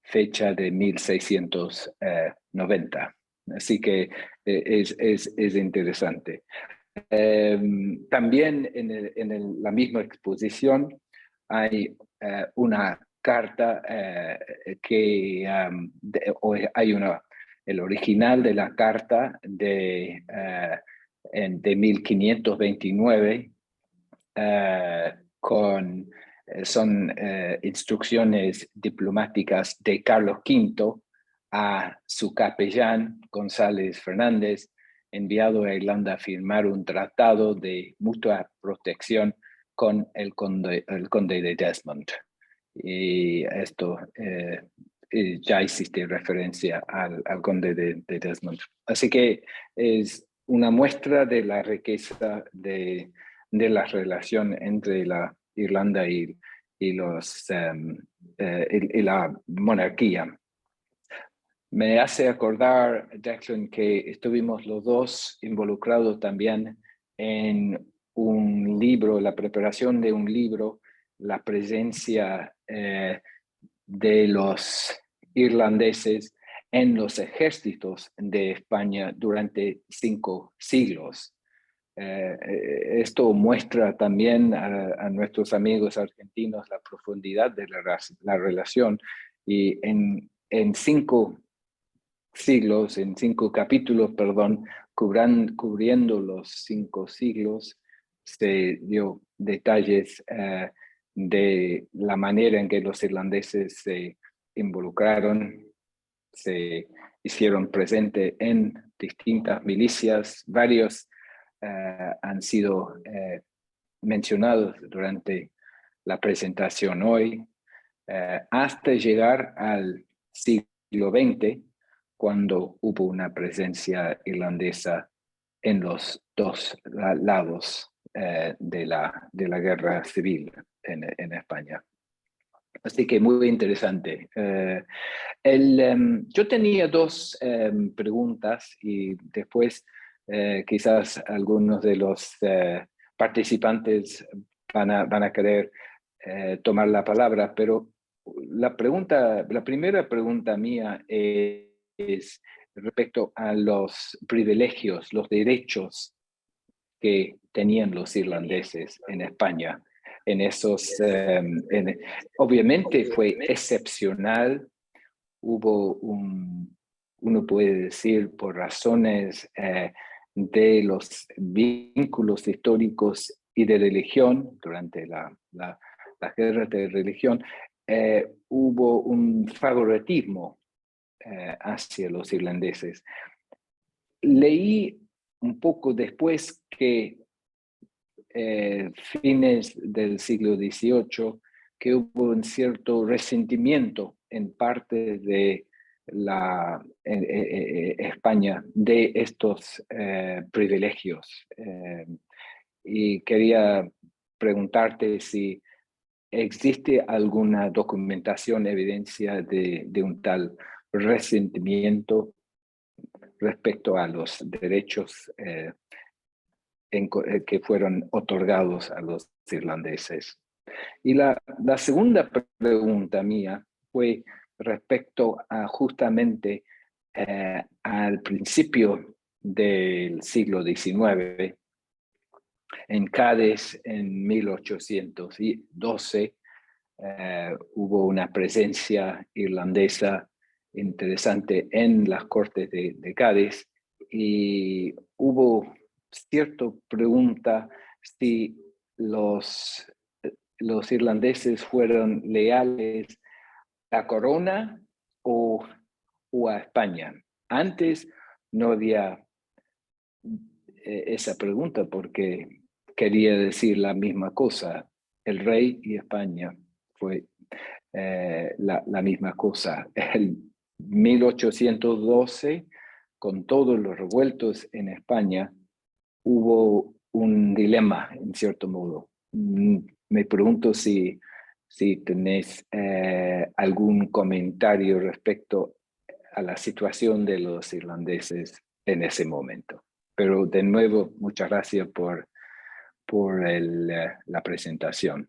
fecha de 1690. Así que es interesante. También en la misma exposición hay una carta el original de la carta de 1529 son instrucciones diplomáticas de Carlos V a su capellán González Fernández, enviado a Irlanda a firmar un tratado de mutua protección con el conde de Desmond. Y esto ya existe referencia al conde de Desmond. Así que es una muestra de la riqueza de la relación entre la Irlanda y la monarquía. Me hace acordar, Declan, que estuvimos los dos involucrados también en un libro, la preparación de un libro, la presencia de los irlandeses en los ejércitos de España durante 5 siglos. Esto muestra también a nuestros amigos argentinos la profundidad de la relación, y en 5 siglos, en 5 capítulos, perdón, cubriendo los 5 siglos, se dio detalles de la manera en que los irlandeses se involucraron, se hicieron presente en distintas milicias. Varios han sido mencionados durante la presentación hoy, hasta llegar al siglo XX, cuando hubo una presencia irlandesa en los dos lados de la guerra civil en España. Así que muy interesante. Yo tenía 2 preguntas, y después quizás algunos de los participantes van a querer tomar la palabra, pero la primera pregunta mía es respecto a los privilegios, los derechos que tenían los irlandeses en España. En esos, obviamente fue excepcional, hubo uno puede decir por razones de los vínculos históricos y de religión, durante las guerras de religión, hubo un favoritismo hacia los irlandeses. Leí un poco después que fines del siglo XVIII, que hubo un cierto resentimiento en parte de España de estos privilegios. Y quería preguntarte si existe alguna documentación, evidencia de un tal resentimiento respecto a los derechos que fueron otorgados a los irlandeses. Y la segunda pregunta mía fue respecto a justamente al principio del siglo XIX, en Cádiz, en 1812, hubo una presencia irlandesa interesante en las Cortes de Cádiz, y hubo cierta pregunta si los irlandeses fueron leales a la corona o a España. Antes no había esa pregunta porque quería decir la misma cosa. El rey y España fue la misma cosa. En 1812, con todos los revueltos en España, hubo un dilema, en cierto modo. Me pregunto si tenés algún comentario respecto a la situación de los irlandeses en ese momento. Pero de nuevo, muchas gracias por la presentación.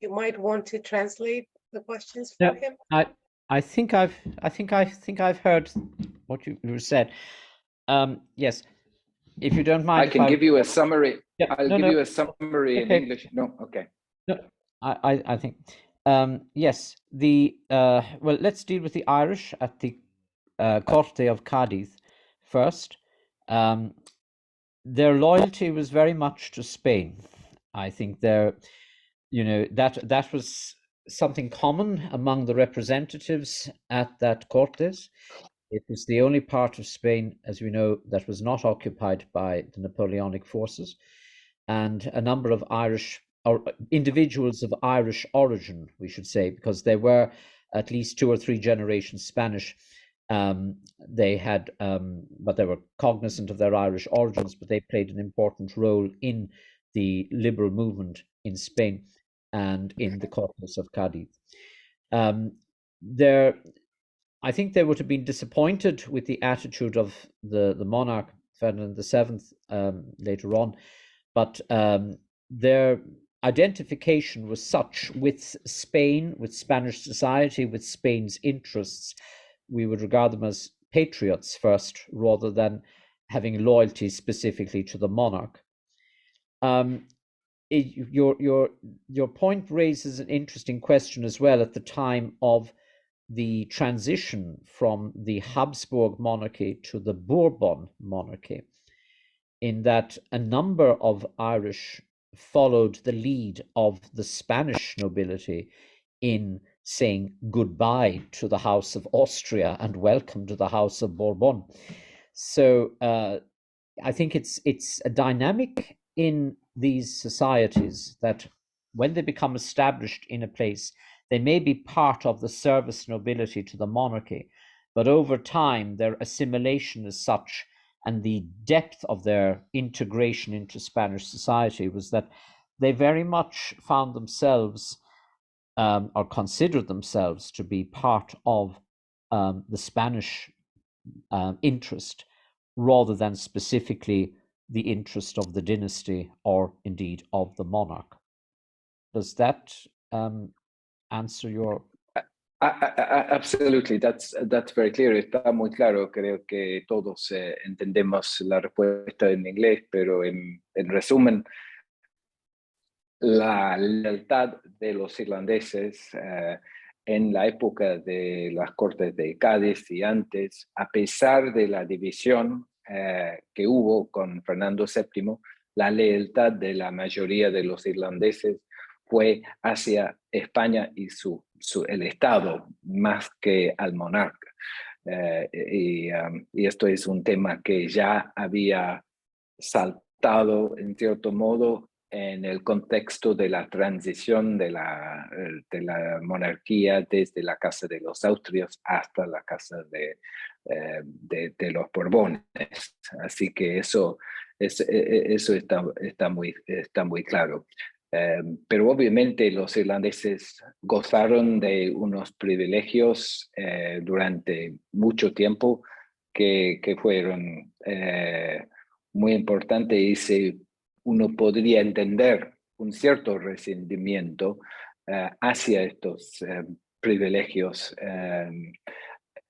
You might want to translate the questions for him. I think I've heard what you said. Yes, if you don't mind, I can give you a summary. Yeah, I'll give you a summary in English. No, okay. No, I think yes. Well, let's deal with the Irish at the Corte of Cádiz first. Their loyalty was very much to Spain. I think that was something common among the representatives at that Cortes. It was the only part of Spain, as we know, that was not occupied by the Napoleonic forces, and a number of Irish or individuals of Irish origin, we should say, because they were at least 2 or 3 generations Spanish. They had, but they were cognizant of their Irish origins, but they played an important role in the liberal movement in Spain and in the Cortes of Cádiz. I think they would have been disappointed with the attitude of the monarch, Ferdinand VII, later on, but their identification was such with Spain, with Spanish society, with Spain's interests. We would regard them as patriots first, rather than having loyalty specifically to the monarch. Your point raises an interesting question as well at the time of the transition from the Habsburg monarchy to the Bourbon monarchy, in that a number of Irish followed the lead of the Spanish nobility in saying goodbye to the House of Austria and welcome to the House of Bourbon. So I think it's a dynamic in these societies that when they become established in a place, they may be part of the service nobility to the monarchy, but over time their assimilation is such, and the depth of their integration into Spanish society was that they very much found themselves or considered themselves to be part of the Spanish interest, rather than specifically the interest of the dynasty or indeed of the monarch. Does that answer your Absolutely, that's very clear. Está muy claro. Creo que todos entendemos la respuesta en inglés, pero en resumen, la lealtad de los irlandeses en la época de las Cortes de Cádiz y antes, a pesar de la división que hubo con Fernando VII, la lealtad de la mayoría de los irlandeses fue hacia España y el Estado, más que al monarca. Y esto es un tema que ya había saltado, en cierto modo, en el contexto de la transición de la monarquía desde la Casa de los Austrias hasta la Casa de los Borbones. Así que eso está muy claro. Pero obviamente los irlandeses gozaron de unos privilegios durante mucho tiempo que fueron muy importantes, y uno podría entender un cierto resentimiento hacia estos privilegios.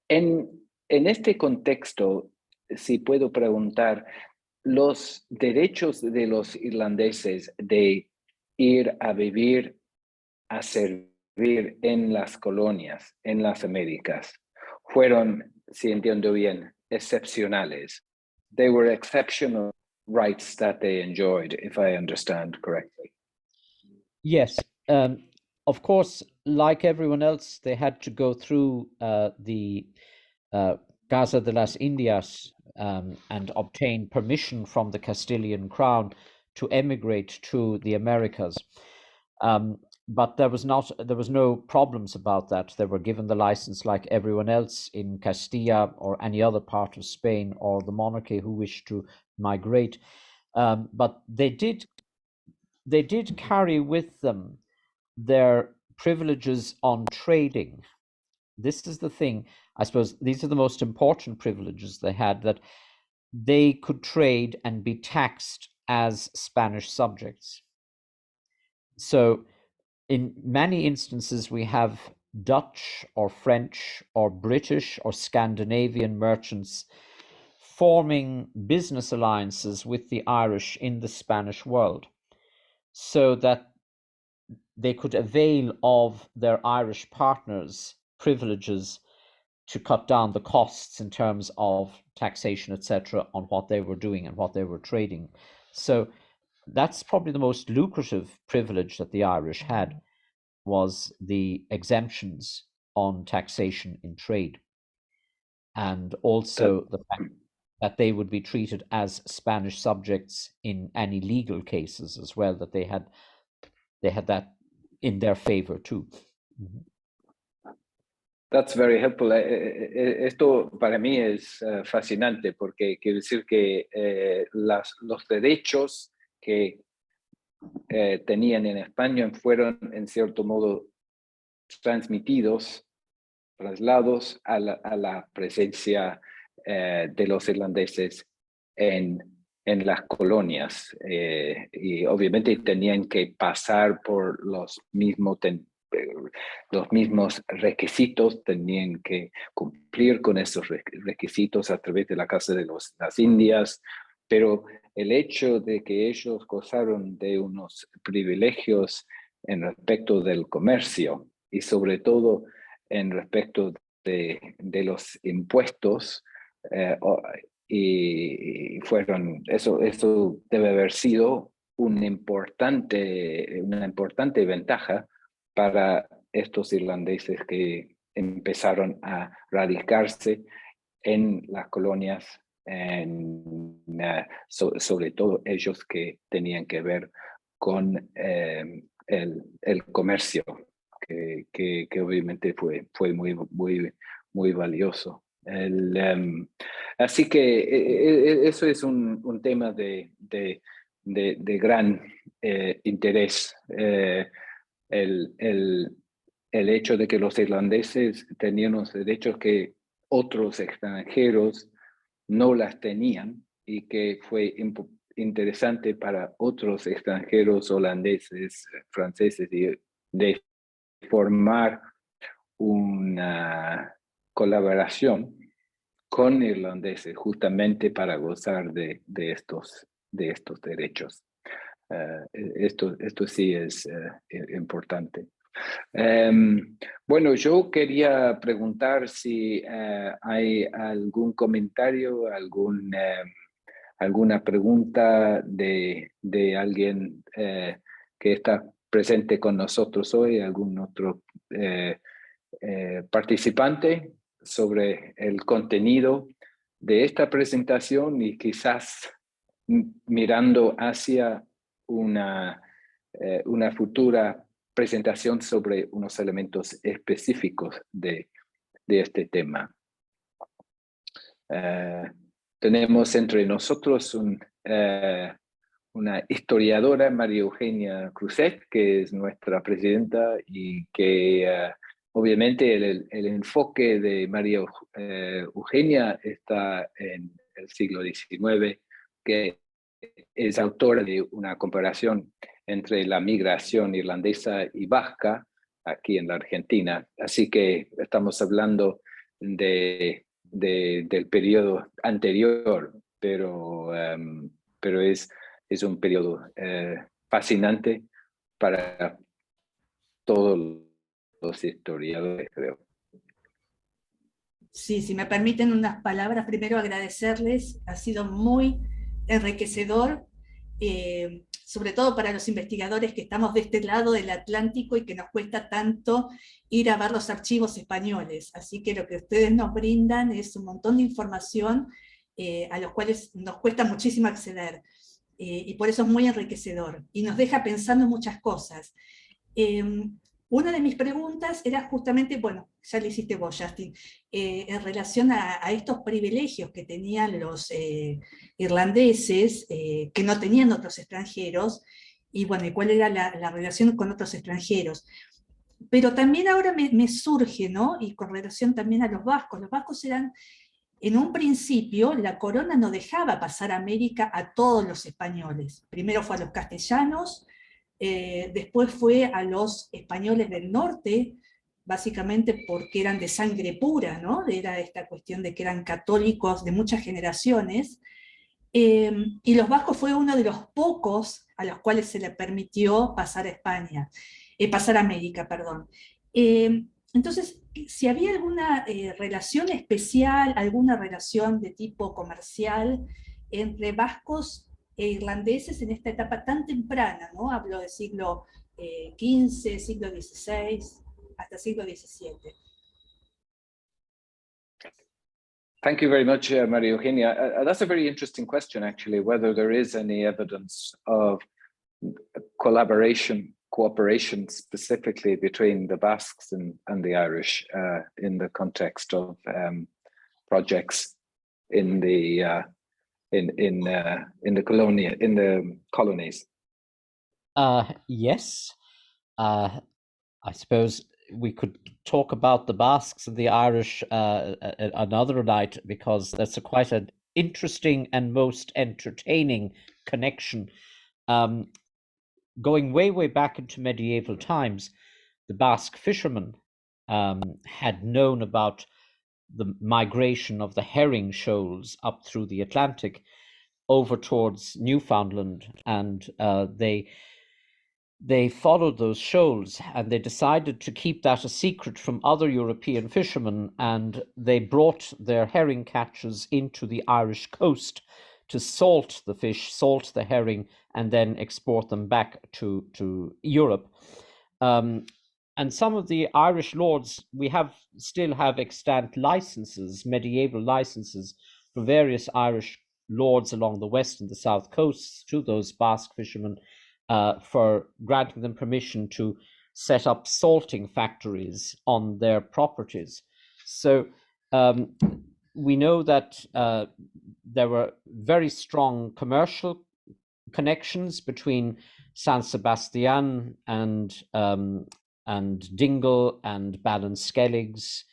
En este contexto, si puedo preguntar, los derechos de los irlandeses de ir a vivir, a servir en las colonias, en las Américas, fueron, si entiendo bien, excepcionales. They were exceptional rights that they enjoyed, if I understand correctly. Yes. Of course, like everyone else, they had to go through the Casa de las Indias and obtain permission from the Castilian crown to emigrate to the Americas. But there was no problems about that. They were given the license like everyone else in Castilla or any other part of Spain or the monarchy who wished to migrate. But they did carry with them their privileges on trading. This is the thing. I suppose these are the most important privileges they had, that they could trade and be taxed as Spanish subjects. So in many instances, we have Dutch or French or British or Scandinavian merchants forming business alliances with the Irish in the Spanish world, so that they could avail of their Irish partners' privileges to cut down the costs in terms of taxation, etc., on what they were doing and what they were trading. So that's probably the most lucrative privilege that the Irish had, was the exemptions on taxation in trade, and also the fact that they would be treated as Spanish subjects in any legal cases as well, that they had that in their favor too. Mm-hmm. That's very helpful. Esto para mí es fascinante, porque quiere decir que los derechos que tenían en España fueron en cierto modo traslados a la presencia de los irlandeses en las colonias, y obviamente tenían que pasar por los mismos requisitos, tenían que cumplir con esos requisitos a través de la Casa de las Indias, pero el hecho de que ellos gozaron de unos privilegios en respecto del comercio y sobre todo en respecto de los impuestos, y eso debe haber sido una importante ventaja para estos irlandeses que empezaron a radicarse en las colonias, sobre todo ellos que tenían que ver con el comercio, que obviamente fue muy valioso. Así que eso es un tema de gran interés. El hecho de que los irlandeses tenían unos derechos que otros extranjeros no las tenían, y que fue interesante para otros extranjeros holandeses, franceses, de formar una colaboración con irlandeses justamente para gozar de estos derechos. Esto sí es importante. Bueno, yo quería preguntar si hay algún comentario, alguna pregunta de alguien que está presente con nosotros hoy, algún otro participante sobre el contenido de esta presentación y quizás mirando hacia una futura presentación sobre unos elementos específicos de este tema. Tenemos entre nosotros una historiadora, María Eugenia Cruzet, que es nuestra presidenta y que obviamente el enfoque de María Eugenia está en el siglo XIX, que es autora de una comparación entre la migración irlandesa y vasca aquí en la Argentina. Así que estamos hablando del periodo anterior, pero es un periodo fascinante para todos los historiadores, creo. Sí, si me permiten unas palabras, primero agradecerles, ha sido muy enriquecedor, sobre todo para los investigadores que estamos de este lado del Atlántico y que nos cuesta tanto ir a ver los archivos españoles. Así que lo que ustedes nos brindan es un montón de información a los cuales nos cuesta muchísimo acceder. Y por eso es muy enriquecedor. Y nos deja pensando en muchas cosas. Una de mis preguntas era justamente, bueno, ya le hiciste vos, Justin, en relación a estos privilegios que tenían los irlandeses, que no tenían otros extranjeros, y bueno, y cuál era la relación con otros extranjeros. Pero también ahora me surge, ¿no? Y con relación también a los vascos eran, en un principio, la corona no dejaba pasar a América a todos los españoles. Primero fue a los castellanos, después fue a los españoles del norte, básicamente porque eran de sangre pura, ¿no? Era esta cuestión de que eran católicos de muchas generaciones, y los vascos fue uno de los pocos a los cuales se le permitió pasar a España, pasar a América, perdón. Entonces, si había alguna relación especial, alguna relación de tipo comercial entre vascos e irlandeses en esta etapa tan temprana, ¿no? Hablo del siglo XV, siglo XVI, hasta siglo XVII. Thank you very much, Maria Eugenia. That's a very interesting question, actually, whether there is any evidence of cooperation specifically between the Basques and the Irish in the context of projects in the colonies. Yes, I suppose we could talk about the Basques and the Irish another night, because that's quite an interesting and most entertaining connection. Going way back into medieval times, the Basque fishermen had known about the migration of the herring shoals up through the Atlantic over towards Newfoundland, and they followed those shoals, and they decided to keep that a secret from other European fishermen, and they brought their herring catches into the Irish coast to salt the fish, salt the herring, and then export them back to Europe. And some of the Irish lords, we still have extant licenses, medieval licenses, for various Irish lords along the west and the south coasts to those Basque fishermen, for granting them permission to set up salting factories on their properties. So we know that there were very strong commercial connections between San Sebastian and Dingle and Ballinskelligs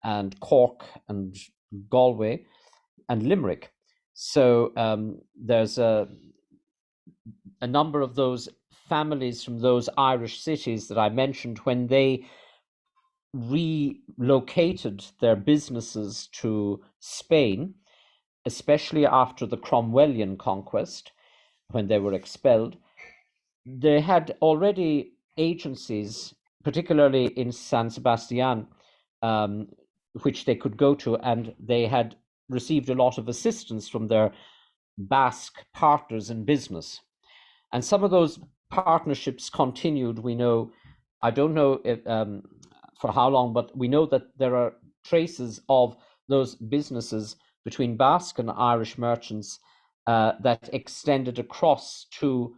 and Cork and Galway and Limerick. So there's a number of those families from those Irish cities that I mentioned, when they relocated their businesses to Spain, especially after the Cromwellian conquest, when they were expelled. They had already agencies, particularly in San Sebastian, which they could go to, and they had received a lot of assistance from their Basque partners in business. And some of those partnerships continued, we know. I don't know if, for how long, but we know that there are traces of those businesses between Basque and Irish merchants that extended across to,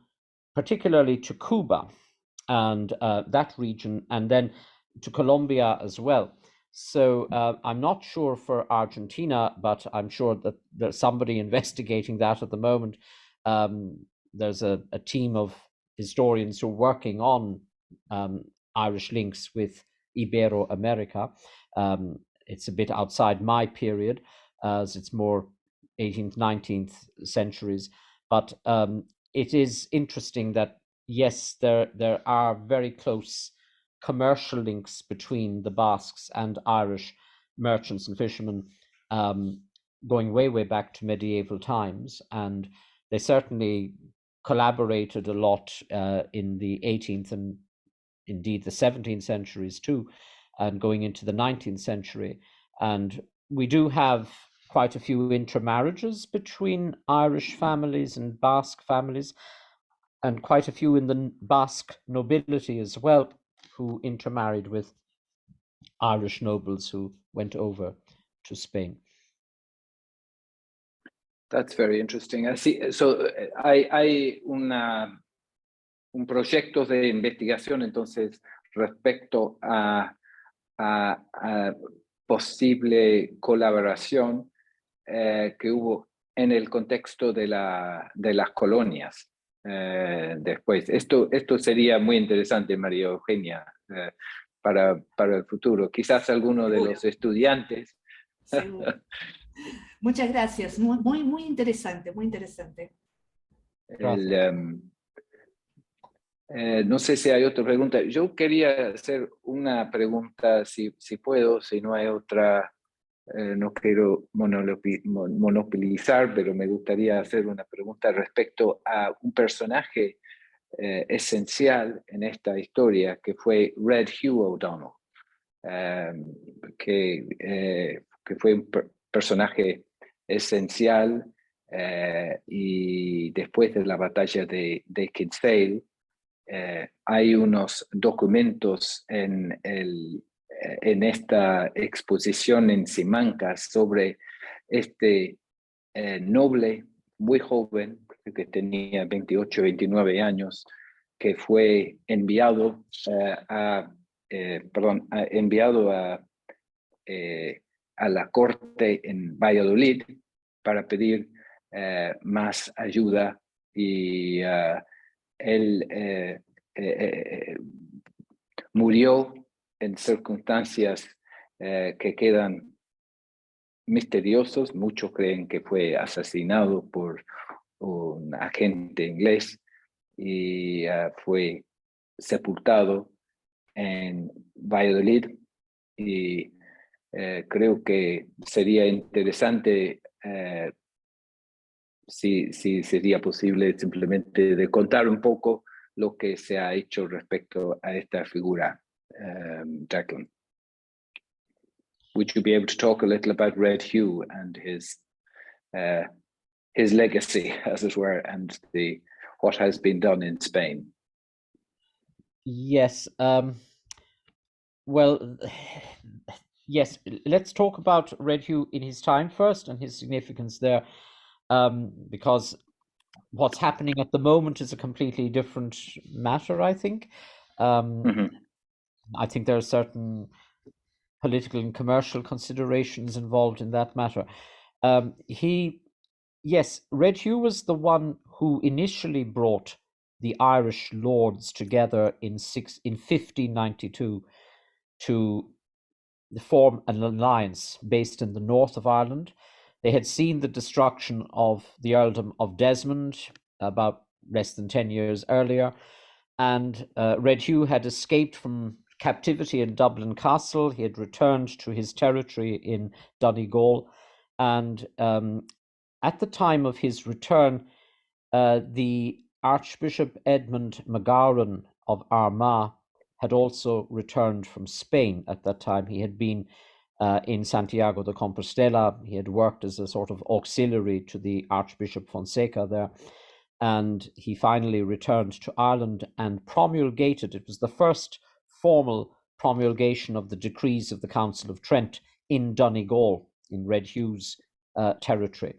particularly to Cuba and that region, and then to Colombia as well. So I'm not sure for Argentina, but I'm sure that there's somebody investigating that at the moment. There's a team of historians who are working on Irish links with Iberoamerica. It's a bit outside my period, as it's more 18th, 19th centuries. But it is interesting that, yes, there are very close commercial links between the Basques and Irish merchants and fishermen going way, way back to medieval times. And they certainly collaborated a lot in the 18th and indeed the 17th centuries too, and going into the 19th century. And we do have quite a few intermarriages between Irish families and Basque families, and quite a few in the Basque nobility as well, who intermarried with Irish nobles who went over to Spain. That's very interesting. So hay un proyecto de investigación entonces respecto a posible colaboración que hubo en el contexto de las colonias después. Esto sería muy interesante, María Eugenia, para el futuro. Quizás alguno de los estudiantes. Seguro. Muchas gracias, muy interesante, muy interesante. No sé si hay otra pregunta. Yo quería hacer una pregunta, si puedo, si no hay otra. No quiero monopolizar, pero me gustaría hacer una pregunta respecto a un personaje esencial en esta historia, que fue Red Hugh O'Donnell, que fue un personaje esencial y después de la batalla de Kinsale hay unos documentos en esta exposición en Simancas sobre este noble muy joven, que tenía 28, 29 años, que fue enviado a la corte en Valladolid para pedir más ayuda, y él murió en circunstancias que quedan misteriosos. Muchos creen que fue asesinado por un agente inglés y fue sepultado en Valladolid, y creo que sería interesante si sería posible simplemente de contar un poco lo que se ha hecho respecto a esta figura. Declan, would you be able to talk a little about Red Hugh and his legacy, as it were, and what has been done in Spain? Yes. Well, yes. Let's talk about Red Hugh in his time first and his significance there, because what's happening at the moment is a completely different matter, I think. I think there are certain political and commercial considerations involved in that matter. Yes, Red Hugh was the one who initially brought the Irish lords together in 1592 to form an alliance based in the north of Ireland. They had seen the destruction of the earldom of Desmond about less than 10 years earlier, and Red Hugh had escaped from captivity in Dublin Castle. He had returned to his territory in Donegal, and at the time of his return, the Archbishop Edmund McGowran of Armagh had also returned from Spain. At that time, he had been in Santiago de Compostela. He had worked as a sort of auxiliary to the Archbishop Fonseca there. And he finally returned to Ireland and promulgated, it was the first formal promulgation of the decrees of the Council of Trent in Donegal, in Red Hugh's territory.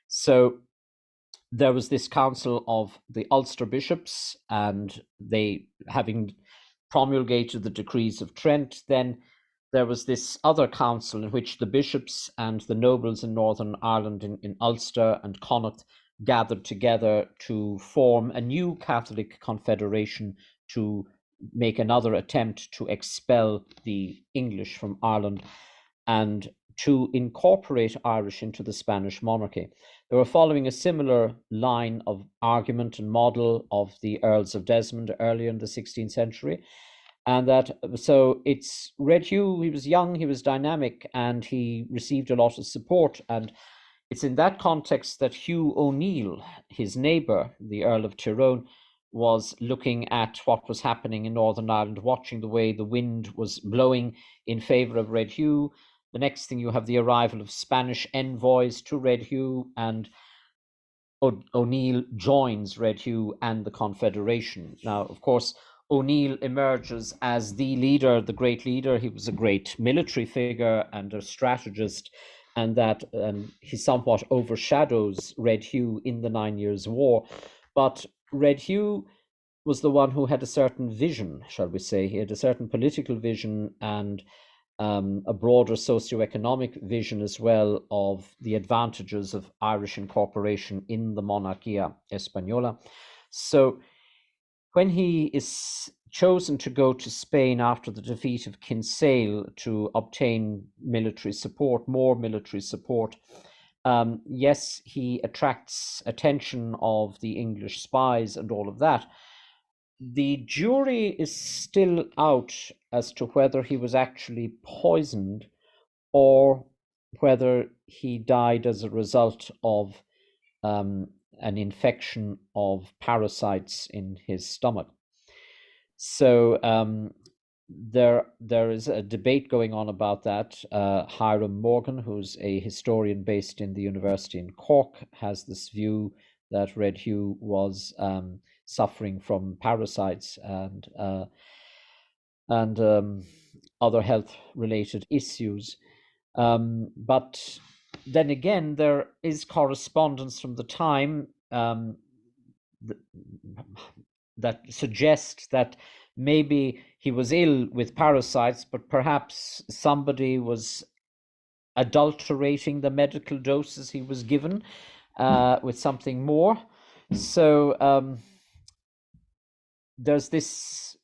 So there was this council of the Ulster bishops, and they, having promulgated the decrees of Trent, then there was this other council in which the bishops and the nobles in Northern Ireland, in Ulster and Connaught, gathered together to form a new Catholic confederation to make another attempt to expel the English from Ireland and to incorporate Irish into the Spanish monarchy. They were following a similar line of argument and model of the Earls of Desmond earlier in the 16th century. And so it's Red Hugh, he was young, he was dynamic, and he received a lot of support. And it's in that context that Hugh O'Neill, his neighbour, the Earl of Tyrone, was looking at what was happening in Northern Ireland, watching the way the wind was blowing in favour of Red Hugh. The next thing, you have the arrival of Spanish envoys to Red Hugh, and O'Neill joins Red Hugh and the Confederation. Now, of course, O'Neill emerges as the leader, the great leader. He was a great military figure and a strategist, and that he somewhat overshadows Red Hugh in the 9 Years' War. But Red Hugh was the one who had a certain vision, shall we say. He had a certain political vision and a broader socioeconomic vision as well of the advantages of Irish incorporation in the Monarquía Española. So when he is chosen to go to Spain after the defeat of Kinsale to obtain military support, more military support, yes, he attracts attention of the English spies and all of that. The jury is still out as to whether he was actually poisoned or whether he died as a result of an infection of parasites in his stomach. So there is a debate going on about that. Hiram Morgan, who's a historian based in the university in Cork, has this view that Red Hugh was suffering from parasites and other health-related issues. But then again, there is correspondence from the time that suggests that maybe he was ill with parasites, but perhaps somebody was adulterating the medical doses he was given with something more. So there's this,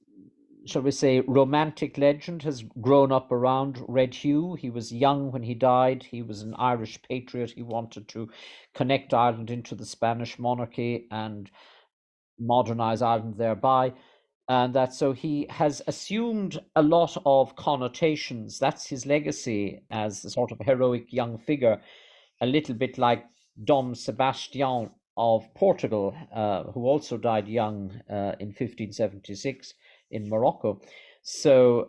shall we say, romantic legend has grown up around Red Hugh. He was young when he died. He was an Irish patriot. He wanted to connect Ireland into the Spanish monarchy and modernize Ireland thereby. And that so he has assumed a lot of connotations. That's his legacy as a sort of heroic young figure, a little bit like Dom Sebastian of Portugal, who also died young in 1576 in Morocco. So,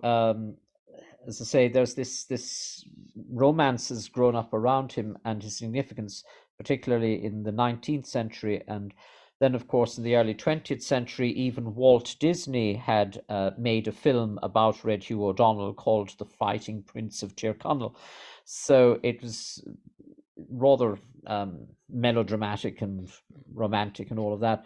as I say, there's this romance has grown up around him and his significance, particularly in the 19th century. And then, of course, in the early 20th century, even Walt Disney had made a film about Red Hugh O'Donnell called The Fighting Prince of Tyrconnell. So it was rather melodramatic and romantic and all of that.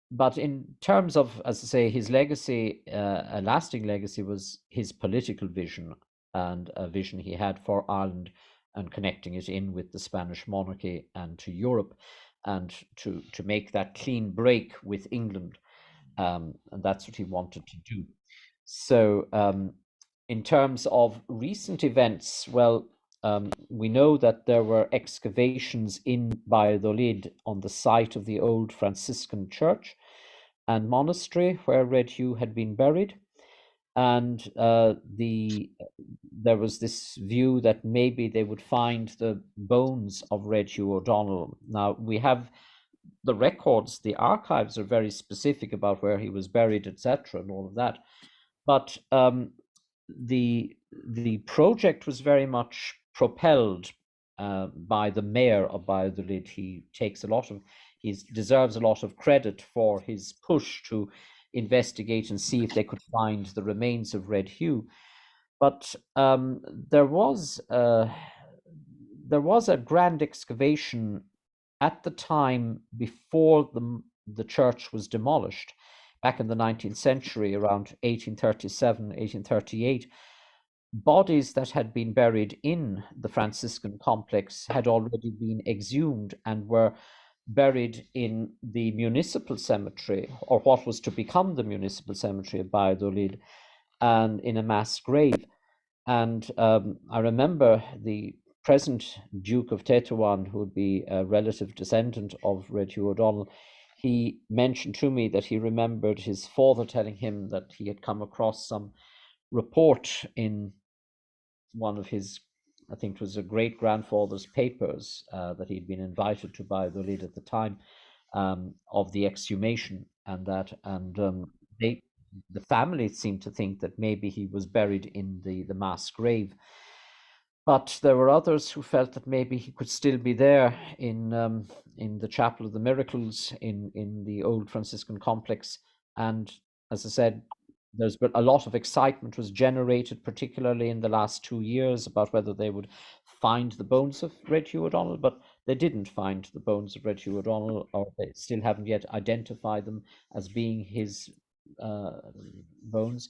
But in terms of, as I say, his legacy, a lasting legacy was his political vision and a vision he had for Ireland and connecting it in with the Spanish monarchy and to Europe, and to make that clean break with England. And that's what he wanted to do. So in terms of recent events, well, we know that there were excavations in Valladolid on the site of the old Franciscan church and monastery where Red Hugh had been buried. And there was this view that maybe they would find the bones of Red Hugh O'Donnell. Now, we have the records, the archives are very specific about where he was buried, etc., and all of that. But the project was very much propelled by the mayor of Valladolid. He deserves a lot of credit for his push to investigate and see if they could find the remains of Red Hugh. But there was a grand excavation at the time before the church was demolished, back in the 19th century, around 1837, 1838. Bodies that had been buried in the Franciscan complex had already been exhumed and were buried in the municipal cemetery, or what was to become the municipal cemetery of Valladolid, and in a mass grave. And I remember the present Duke of Tetuan, who would be a relative descendant of Red Hugh O'Donnell, he mentioned to me that he remembered his father telling him that he had come across some report in one of his, I think it was a great-grandfather's papers, that he'd been invited to Valladolid at the time, of the exhumation, and the family seemed to think that maybe he was buried in the mass grave. But there were others who felt that maybe he could still be there in the Chapel of the Miracles in the old Franciscan complex. And as I said, there's been a lot of excitement was generated, particularly in the last 2 years, about whether they would find the bones of Red Hugh O'Donnell, but they didn't find the bones of Red Hugh O'Donnell, or they still haven't yet identified them as being his bones.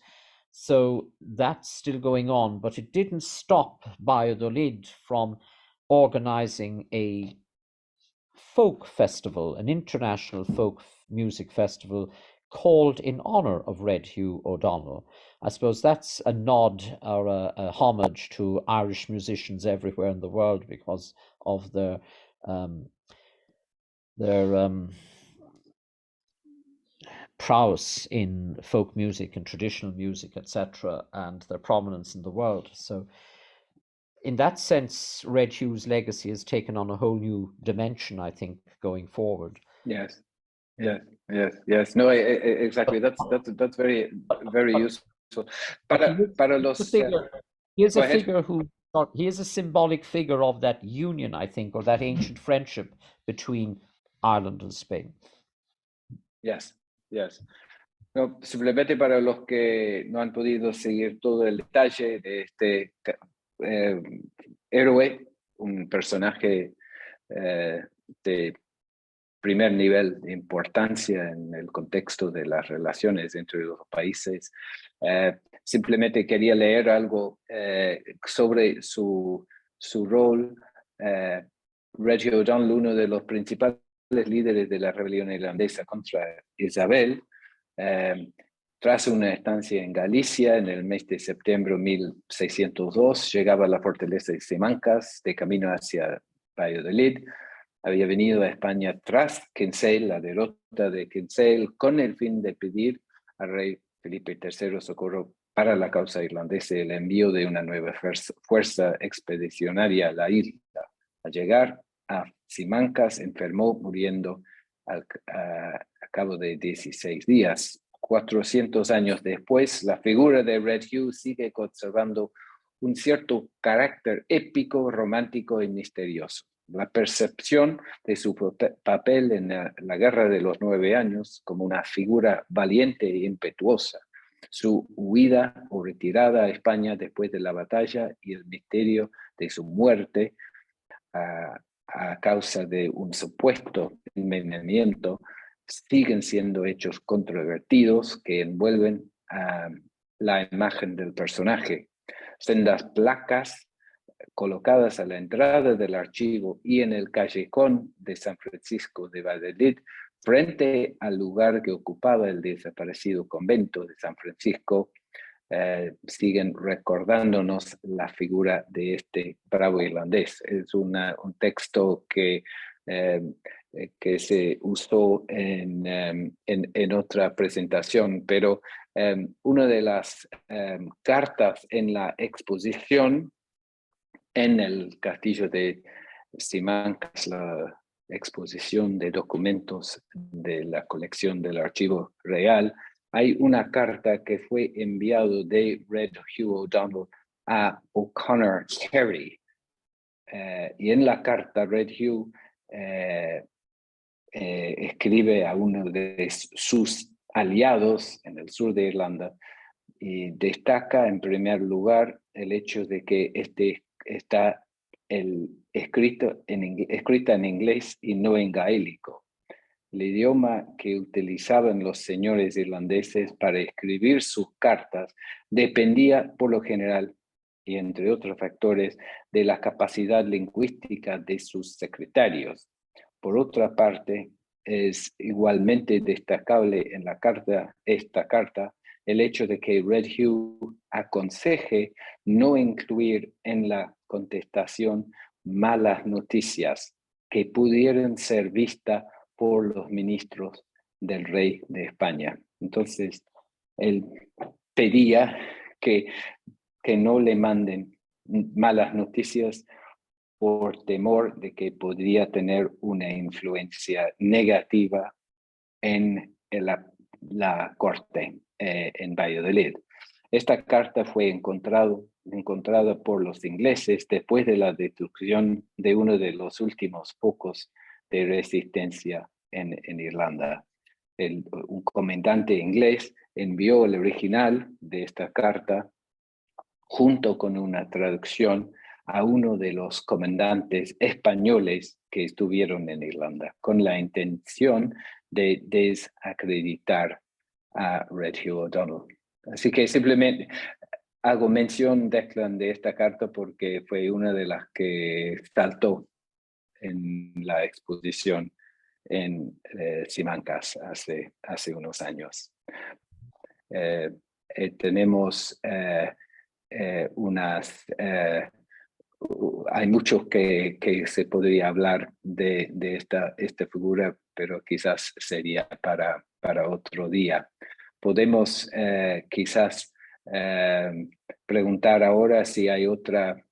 So that's still going on, but it didn't stop Valladolid from organizing a folk festival, an international folk music festival called in honor of Red Hugh O'Donnell. I suppose that's a nod or a homage to Irish musicians everywhere in the world because of their prowess in folk music and traditional music, etc., and their prominence in the world. So in that sense, Red Hugh's legacy has taken on a whole new dimension, I think, going forward. Yes. No, exactly. That's very, very useful. He is a figure who thought he is a symbolic figure of that union, I think, or that ancient friendship between Ireland and Spain. Yes. No, simplemente para los que no han podido seguir todo el detalle de este héroe, un personaje de primer nivel de importancia en el contexto de las relaciones entre los países. Simplemente quería leer algo sobre su rol. Red Hugh O'Donnell, uno de los principales líderes de la rebelión irlandesa contra Isabel, tras una estancia en Galicia en el mes de septiembre de 1602, llegaba a la fortaleza de Simancas de camino hacia Valladolid. Había venido a España tras Kinsale, la derrota de Kinsale, con el fin de pedir al rey Felipe III socorro para la causa irlandesa y el envío de una nueva fuerza expedicionaria a la isla. Al llegar a Simancas, enfermó, muriendo a cabo de 16 días. 400 años después, la figura de Red Hugh sigue conservando un cierto carácter épico, romántico y misterioso. La percepción de su papel en la Guerra de los 9 Años como una figura valiente e impetuosa, su huida o retirada a España después de la batalla y el misterio de su muerte a causa de un supuesto envenenamiento siguen siendo hechos controvertidos que envuelven la imagen del personaje. Sendas placas colocadas a la entrada del archivo y en el callejón de San Francisco de Valladolid, frente al lugar que ocupaba el desaparecido convento de San Francisco, siguen recordándonos la figura de este bravo irlandés. Es un texto que que se usó en otra presentación, pero una de las cartas en la exposición en el castillo de Simancas, la exposición de documentos de la colección del Archivo Real, hay una carta que fue enviado de Red Hugh O'Donnell a O'Connor Kerry. Y en la carta Red Hugh escribe a uno de sus aliados en el sur de Irlanda y destaca en primer lugar el hecho de que está escrita en inglés y no en gaélico. El idioma que utilizaban los señores irlandeses para escribir sus cartas dependía por lo general, y entre otros factores, de la capacidad lingüística de sus secretarios. Por otra parte, es igualmente destacable en esta carta, el hecho de que Red Hugh aconseje no incluir en la contestación malas noticias que pudieran ser vistas por los ministros del rey de España. Entonces, él pedía que no le manden malas noticias por temor de que podría tener una influencia negativa en la corte en Valladolid. Esta carta fue encontrada por los ingleses después de la destrucción de uno de los últimos focos de resistencia en Irlanda. Un comandante inglés envió el original de esta carta junto con una traducción a uno de los comandantes españoles que estuvieron en Irlanda, con la intención de desacreditar a Red Hugh O'Donnell. Así que simplemente hago mención, Declan, de esta carta porque fue una de las que saltó en la exposición en Simancas hace unos años. Tenemos hay mucho que se podría hablar de esta figura, pero quizás sería para otro día. Podemos quizás preguntar ahora si hay otra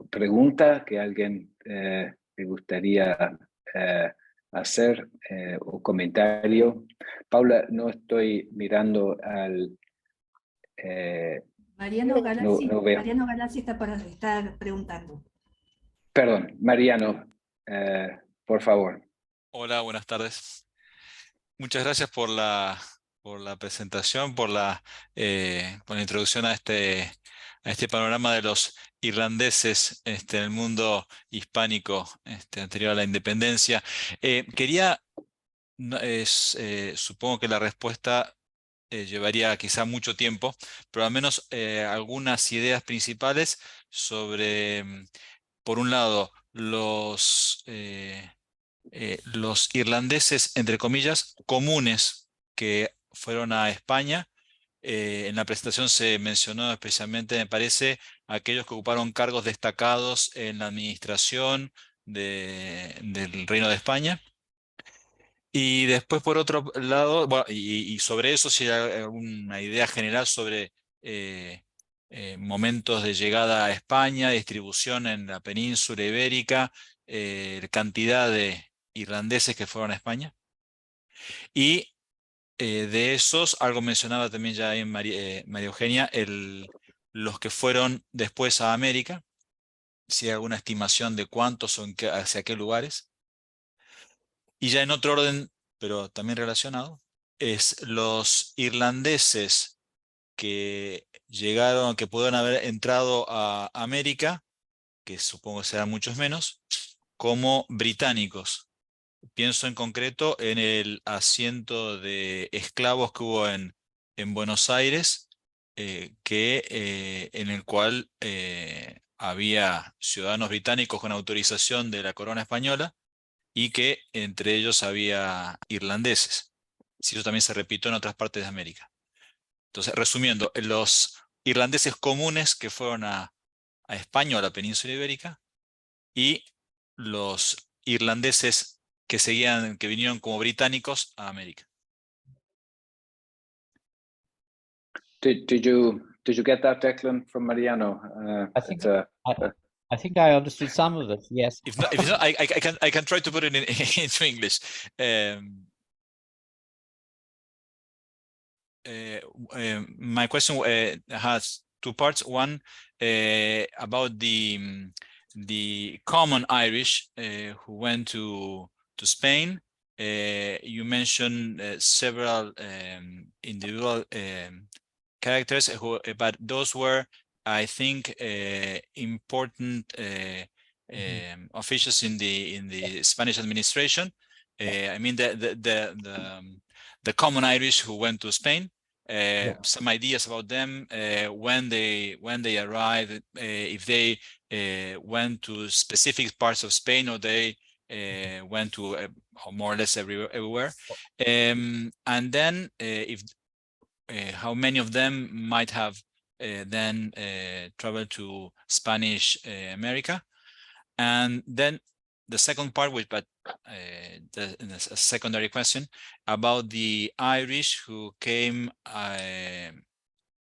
pregunta que alguien le gustaría hacer o comentario. Paula, no estoy mirando al... Mariano Galassi, no veo. Mariano Galassi está preguntando. Perdón, Mariano, por favor. Hola, buenas tardes. Muchas gracias por la presentación, por la introducción a este panorama de los irlandeses en el mundo hispánico anterior a la independencia. Supongo que la respuesta llevaría quizá mucho tiempo, pero al menos algunas ideas principales sobre, por un lado, los irlandeses, entre comillas, comunes que fueron a España. En la presentación se mencionó especialmente, me parece, aquellos que ocuparon cargos destacados en la administración del Reino de España. Y después, por otro lado, bueno, y sobre eso, si hay alguna idea general sobre momentos de llegada a España, distribución en la península ibérica, cantidad de irlandeses que fueron a España. Y de esos, algo mencionaba también ya en María Eugenia, los que fueron después a América, si hay alguna estimación de cuántos o hacia qué lugares. Y ya en otro orden, pero también relacionado, es los irlandeses que llegaron, que pudieron haber entrado a América, que supongo que serán muchos menos, como británicos. Pienso en concreto en el asiento de esclavos que hubo en Buenos Aires, en el cual había ciudadanos británicos con autorización de la corona española y que entre ellos había irlandeses. Si eso también se repitió en otras partes de América. Entonces, resumiendo, los irlandeses comunes que fueron a España o a la península ibérica, y los irlandeses que vinieron como británicos a América. Did you get that, Declan, from Mariano? I think I understood some of it. Yes. If not, I can try to put it into English. My question has two parts. One about the common Irish who went to Spain. You mentioned several individual characters, but those were, I think, important officials in the Spanish administration. I mean the common Irish who went to Spain. Some ideas about them, when they arrived, if they went to specific parts of Spain, or they went to more or less everywhere. And then if how many of them might have then traveled to Spanish America. And then the second part, the secondary question about the Irish who came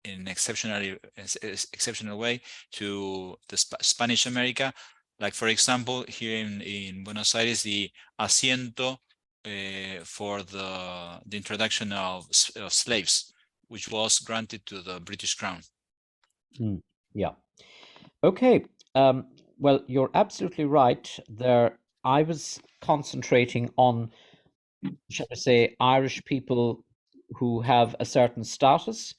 in exceptional way to the Spanish America. Like, for example, here in Buenos Aires, the asiento for the introduction of slaves, which was granted to the British Crown. Yeah. Okay. Well, you're absolutely right. I was concentrating on, shall I say, Irish people who have a certain status,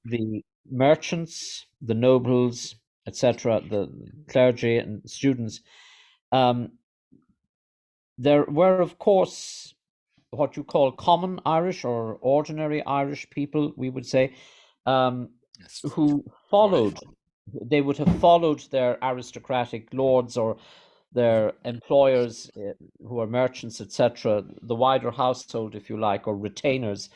the merchants, the nobles, etc., the clergy and students. There were, of course, what you call common Irish or ordinary Irish people, we would say, who followed. They would have followed their aristocratic lords or their employers who are merchants, etc., the wider household, if you like, or retainers.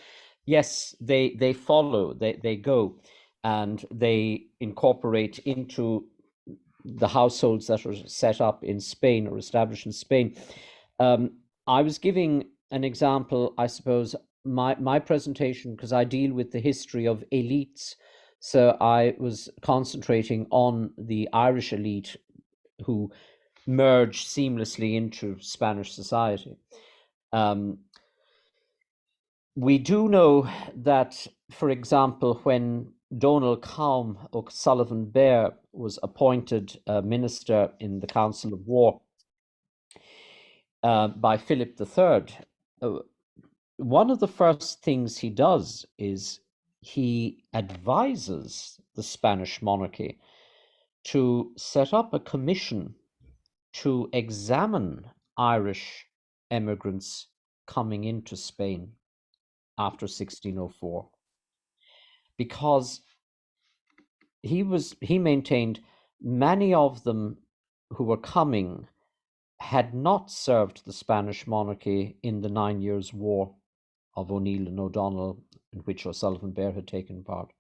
Yes, they follow, they go, and they incorporate into the households that are set up in Spain or established in Spain. I was giving an example, I suppose, my presentation, because I deal with the history of elites. So I was concentrating on the Irish elite who merged seamlessly into Spanish society. We do know that, for example, when Donald Kaum O'Sullivan Bear was appointed minister in the Council of War by Philip III, one of the first things he does is he advises the Spanish monarchy to set up a commission to examine Irish emigrants coming into Spain after 1604, because he maintained many of them who were coming had not served the Spanish monarchy in the 9 Years' War of O'Neill and O'Donnell, in which O'Sullivan Bear had taken part.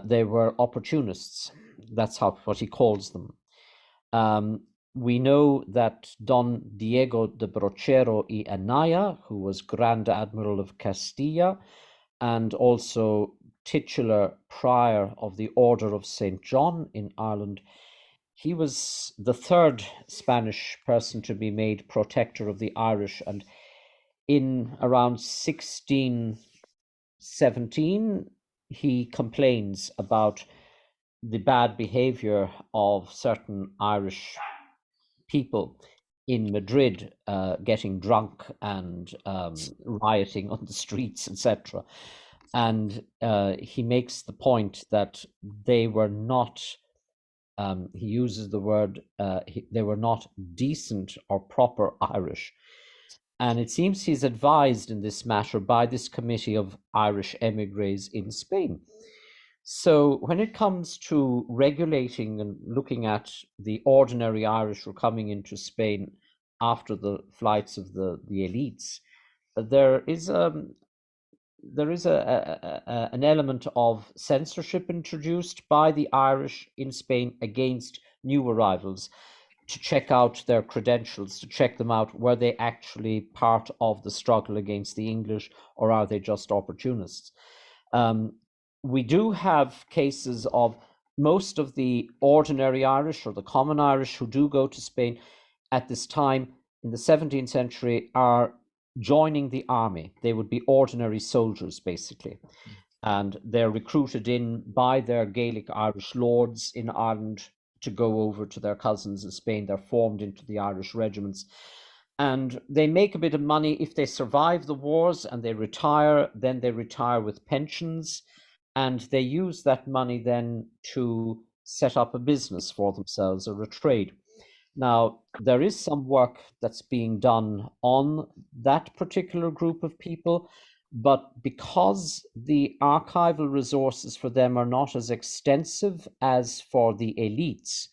They were opportunists. That's what he calls them. We know that Don Diego de Brochero y Anaya, who was Grand Admiral of Castilla and also titular prior of the Order of St. John in Ireland, he was the third Spanish person to be made protector of the Irish, and in around 1617 he complains about the bad behavior of certain Irish people in Madrid, getting drunk and rioting on the streets, etc. And he makes the point that they were not, he uses the word, they were not decent or proper Irish. And it seems he's advised in this matter by this committee of Irish emigres in Spain. So when it comes to regulating and looking at the ordinary Irish who are coming into Spain after the flights of the elites, there is an element of censorship introduced by the Irish in Spain against new arrivals. to check out their credentials, to check them out. Were they actually part of the struggle against the English, or are they just opportunists? We do have cases of most of the ordinary Irish or the common Irish who do go to Spain at this time in the 17th century are joining the army. They would be ordinary soldiers, basically. And they're recruited in by their Gaelic Irish lords in Ireland to go over to their cousins in Spain. They're formed into the Irish regiments. And they make a bit of money if they survive the wars and they retire. Then they retire with pensions. And they use that money then to set up a business for themselves or a trade. Now, there is some work that's being done on that particular group of people, but because the archival resources for them are not as extensive as for the elites,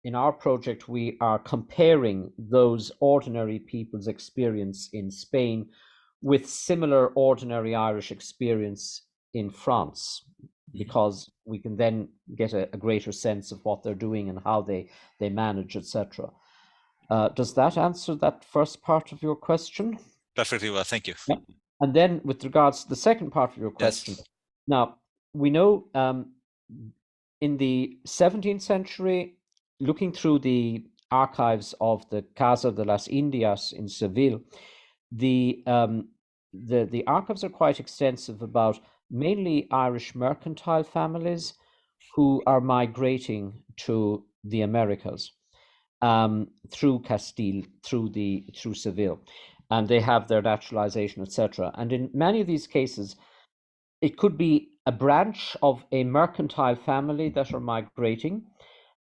in our project, we are comparing those ordinary people's experience in Spain with similar ordinary Irish experience in France, because we can then get a greater sense of what they're doing and how they manage, etc. Does that answer that first part of your question? Perfectly well, thank you. Yeah. And then with regards to the second part of your question, yes. Now, we know in the 17th century, looking through the archives of the Casa de las Indias in Seville, the archives are quite extensive about mainly Irish mercantile families who are migrating to the Americas through Castile, through Seville, and they have their naturalization, etc. And in many of these cases, it could be a branch of a mercantile family that are migrating,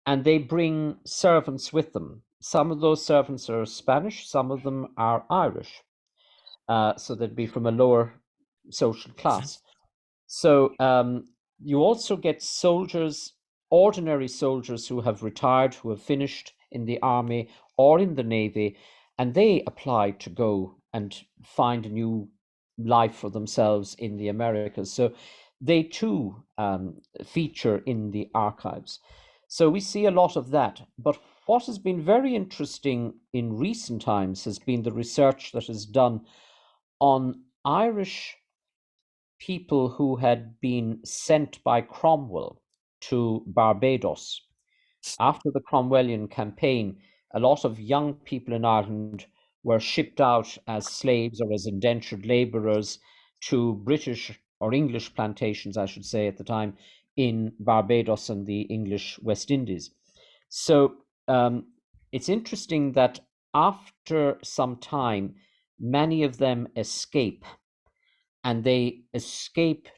and they bring servants with them. Some of those servants are Spanish, some of them are Irish. So they'd be from a lower social class. So you also get soldiers, ordinary soldiers who have retired, who have finished in the army or in the navy, and they apply to go and find a new life for themselves in the Americas. So they too feature in the archives. So we see a lot of that. But what has been very interesting in recent times has been the research that is done on Irish people who had been sent by Cromwell to Barbados. After the Cromwellian campaign, a lot of young people in Ireland were shipped out as slaves or as indentured laborers to British or English plantations, I should say, at the time, in Barbados and the English West Indies. So it's interesting that after some time, many of them escape, and they escape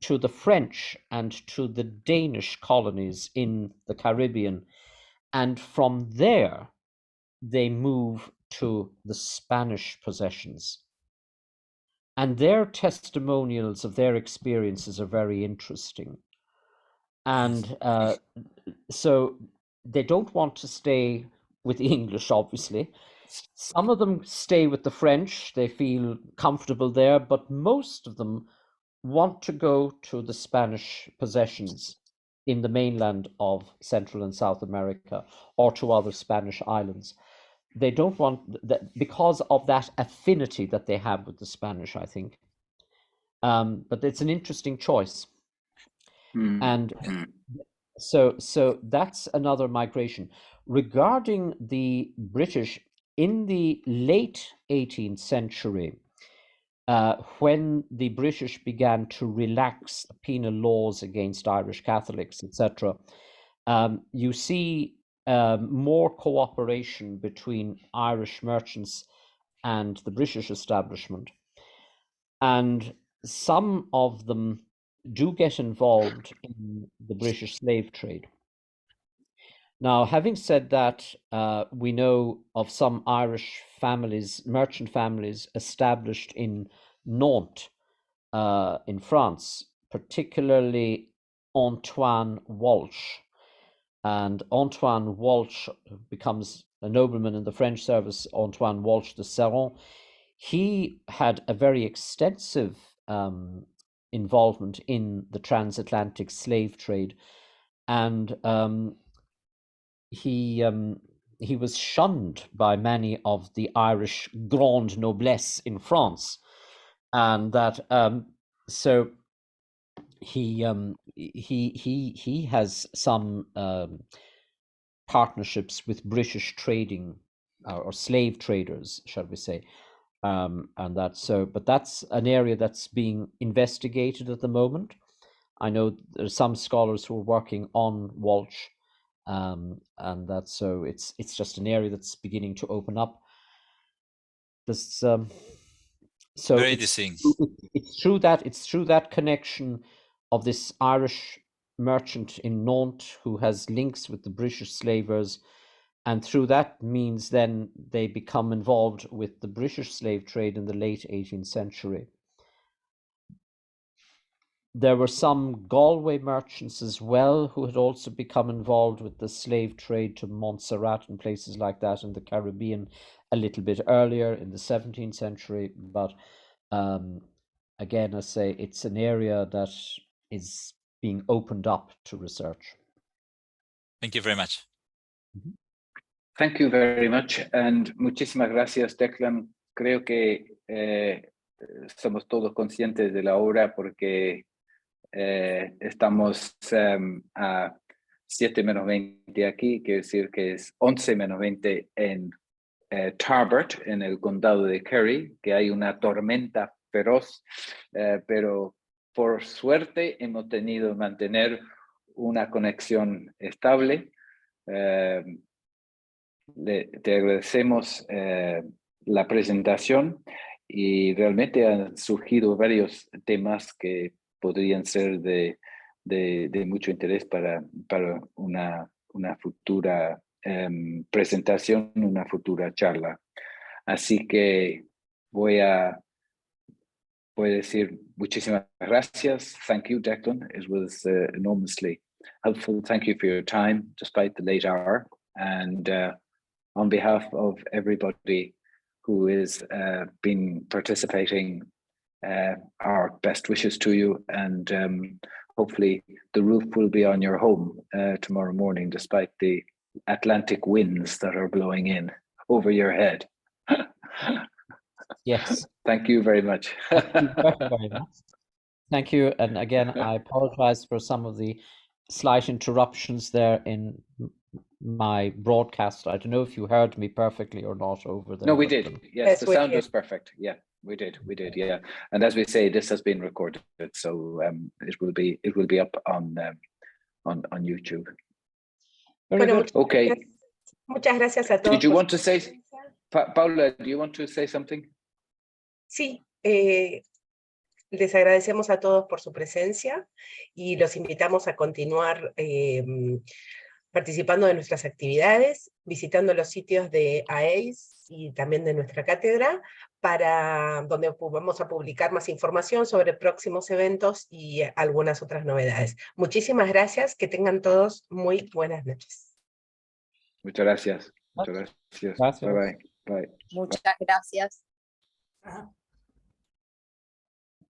to the French and to the Danish colonies in the Caribbean. And from there, they move to the Spanish possessions. And their testimonials of their experiences are very interesting. And so they don't want to stay with the English, obviously. Some of them stay with the French. They feel comfortable there, but most of them want to go to the Spanish possessions in the mainland of Central and South America or to other Spanish islands. They don't want that because of that affinity that they have with the Spanish, I think. But it's an interesting choice. And so that's another migration. Regarding the British, in the late 18th century, when the British began to relax the penal laws against Irish Catholics, etc., you see more cooperation between Irish merchants and the British establishment. And some of them do get involved in the British slave trade. Now, having said that, we know of some Irish families, merchant families, established in Nantes, in France, particularly Antoine Walsh. And Antoine Walsh becomes a nobleman in the French service, Antoine Walsh de Serran. He had a very extensive involvement in the transatlantic slave trade. And he was shunned by many of the Irish grande noblesse in France, and that so he has some partnerships with British trading or slave traders, shall we say, and that's so. But that's an area that's being investigated at the moment. I know there's some scholars who are working on Walsh. And that's so it's just an area that's beginning to open up. This so very interesting. It's through that connection of this Irish merchant in Nantes who has links with the British slavers, and through that means then they become involved with the British slave trade in the late 18th century. There were some Galway merchants as well who had also become involved with the slave trade to Montserrat and places like that in the Caribbean a little bit earlier in the 17th century. But again, I say it's an area that is being opened up to research. Thank you very much. Thank you very much, and muchísimas gracias, Declan. Creo que somos todos conscientes de la hora porque estamos a 7 menos 20 aquí, quiere decir que es 11 menos 20 en Tarbert, en el condado de Kerry, que hay una tormenta feroz, pero por suerte hemos tenido que mantener una conexión estable. Te agradecemos la presentación y realmente han surgido varios temas que podrían ser de mucho interés para una futura presentación, una futura charla. Así que voy a decir muchísimas gracias. Thank you, Declan. It was enormously helpful. Thank you for your time, despite the late hour. And on behalf of everybody who is been participating, our best wishes to you, and hopefully the roof will be on your home tomorrow morning, despite the Atlantic winds that are blowing in over your head. Yes. Thank you very much. Thank you very much. Thank you. And again, I apologize for some of the slight interruptions there in my broadcast. I don't know if you heard me perfectly or not over there. No, we did. Yes, the sound was perfect. Yeah, we did. Yeah. And as we say, this has been recorded, so it will be up on YouTube. Very good. Okay. Muchas gracias a todos. Did you want to say, Paula, do you want to say something? Sí, les agradecemos a todos por su presencia y los invitamos a continuar participando de nuestras actividades, visitando los sitios de AEIS y también de nuestra cátedra, donde vamos a publicar más información sobre próximos eventos y algunas otras novedades. Muchísimas gracias, que tengan todos muy buenas noches. Muchas gracias. Muchas gracias. Gracias. Bye bye. Bye. Muchas gracias. Ajá.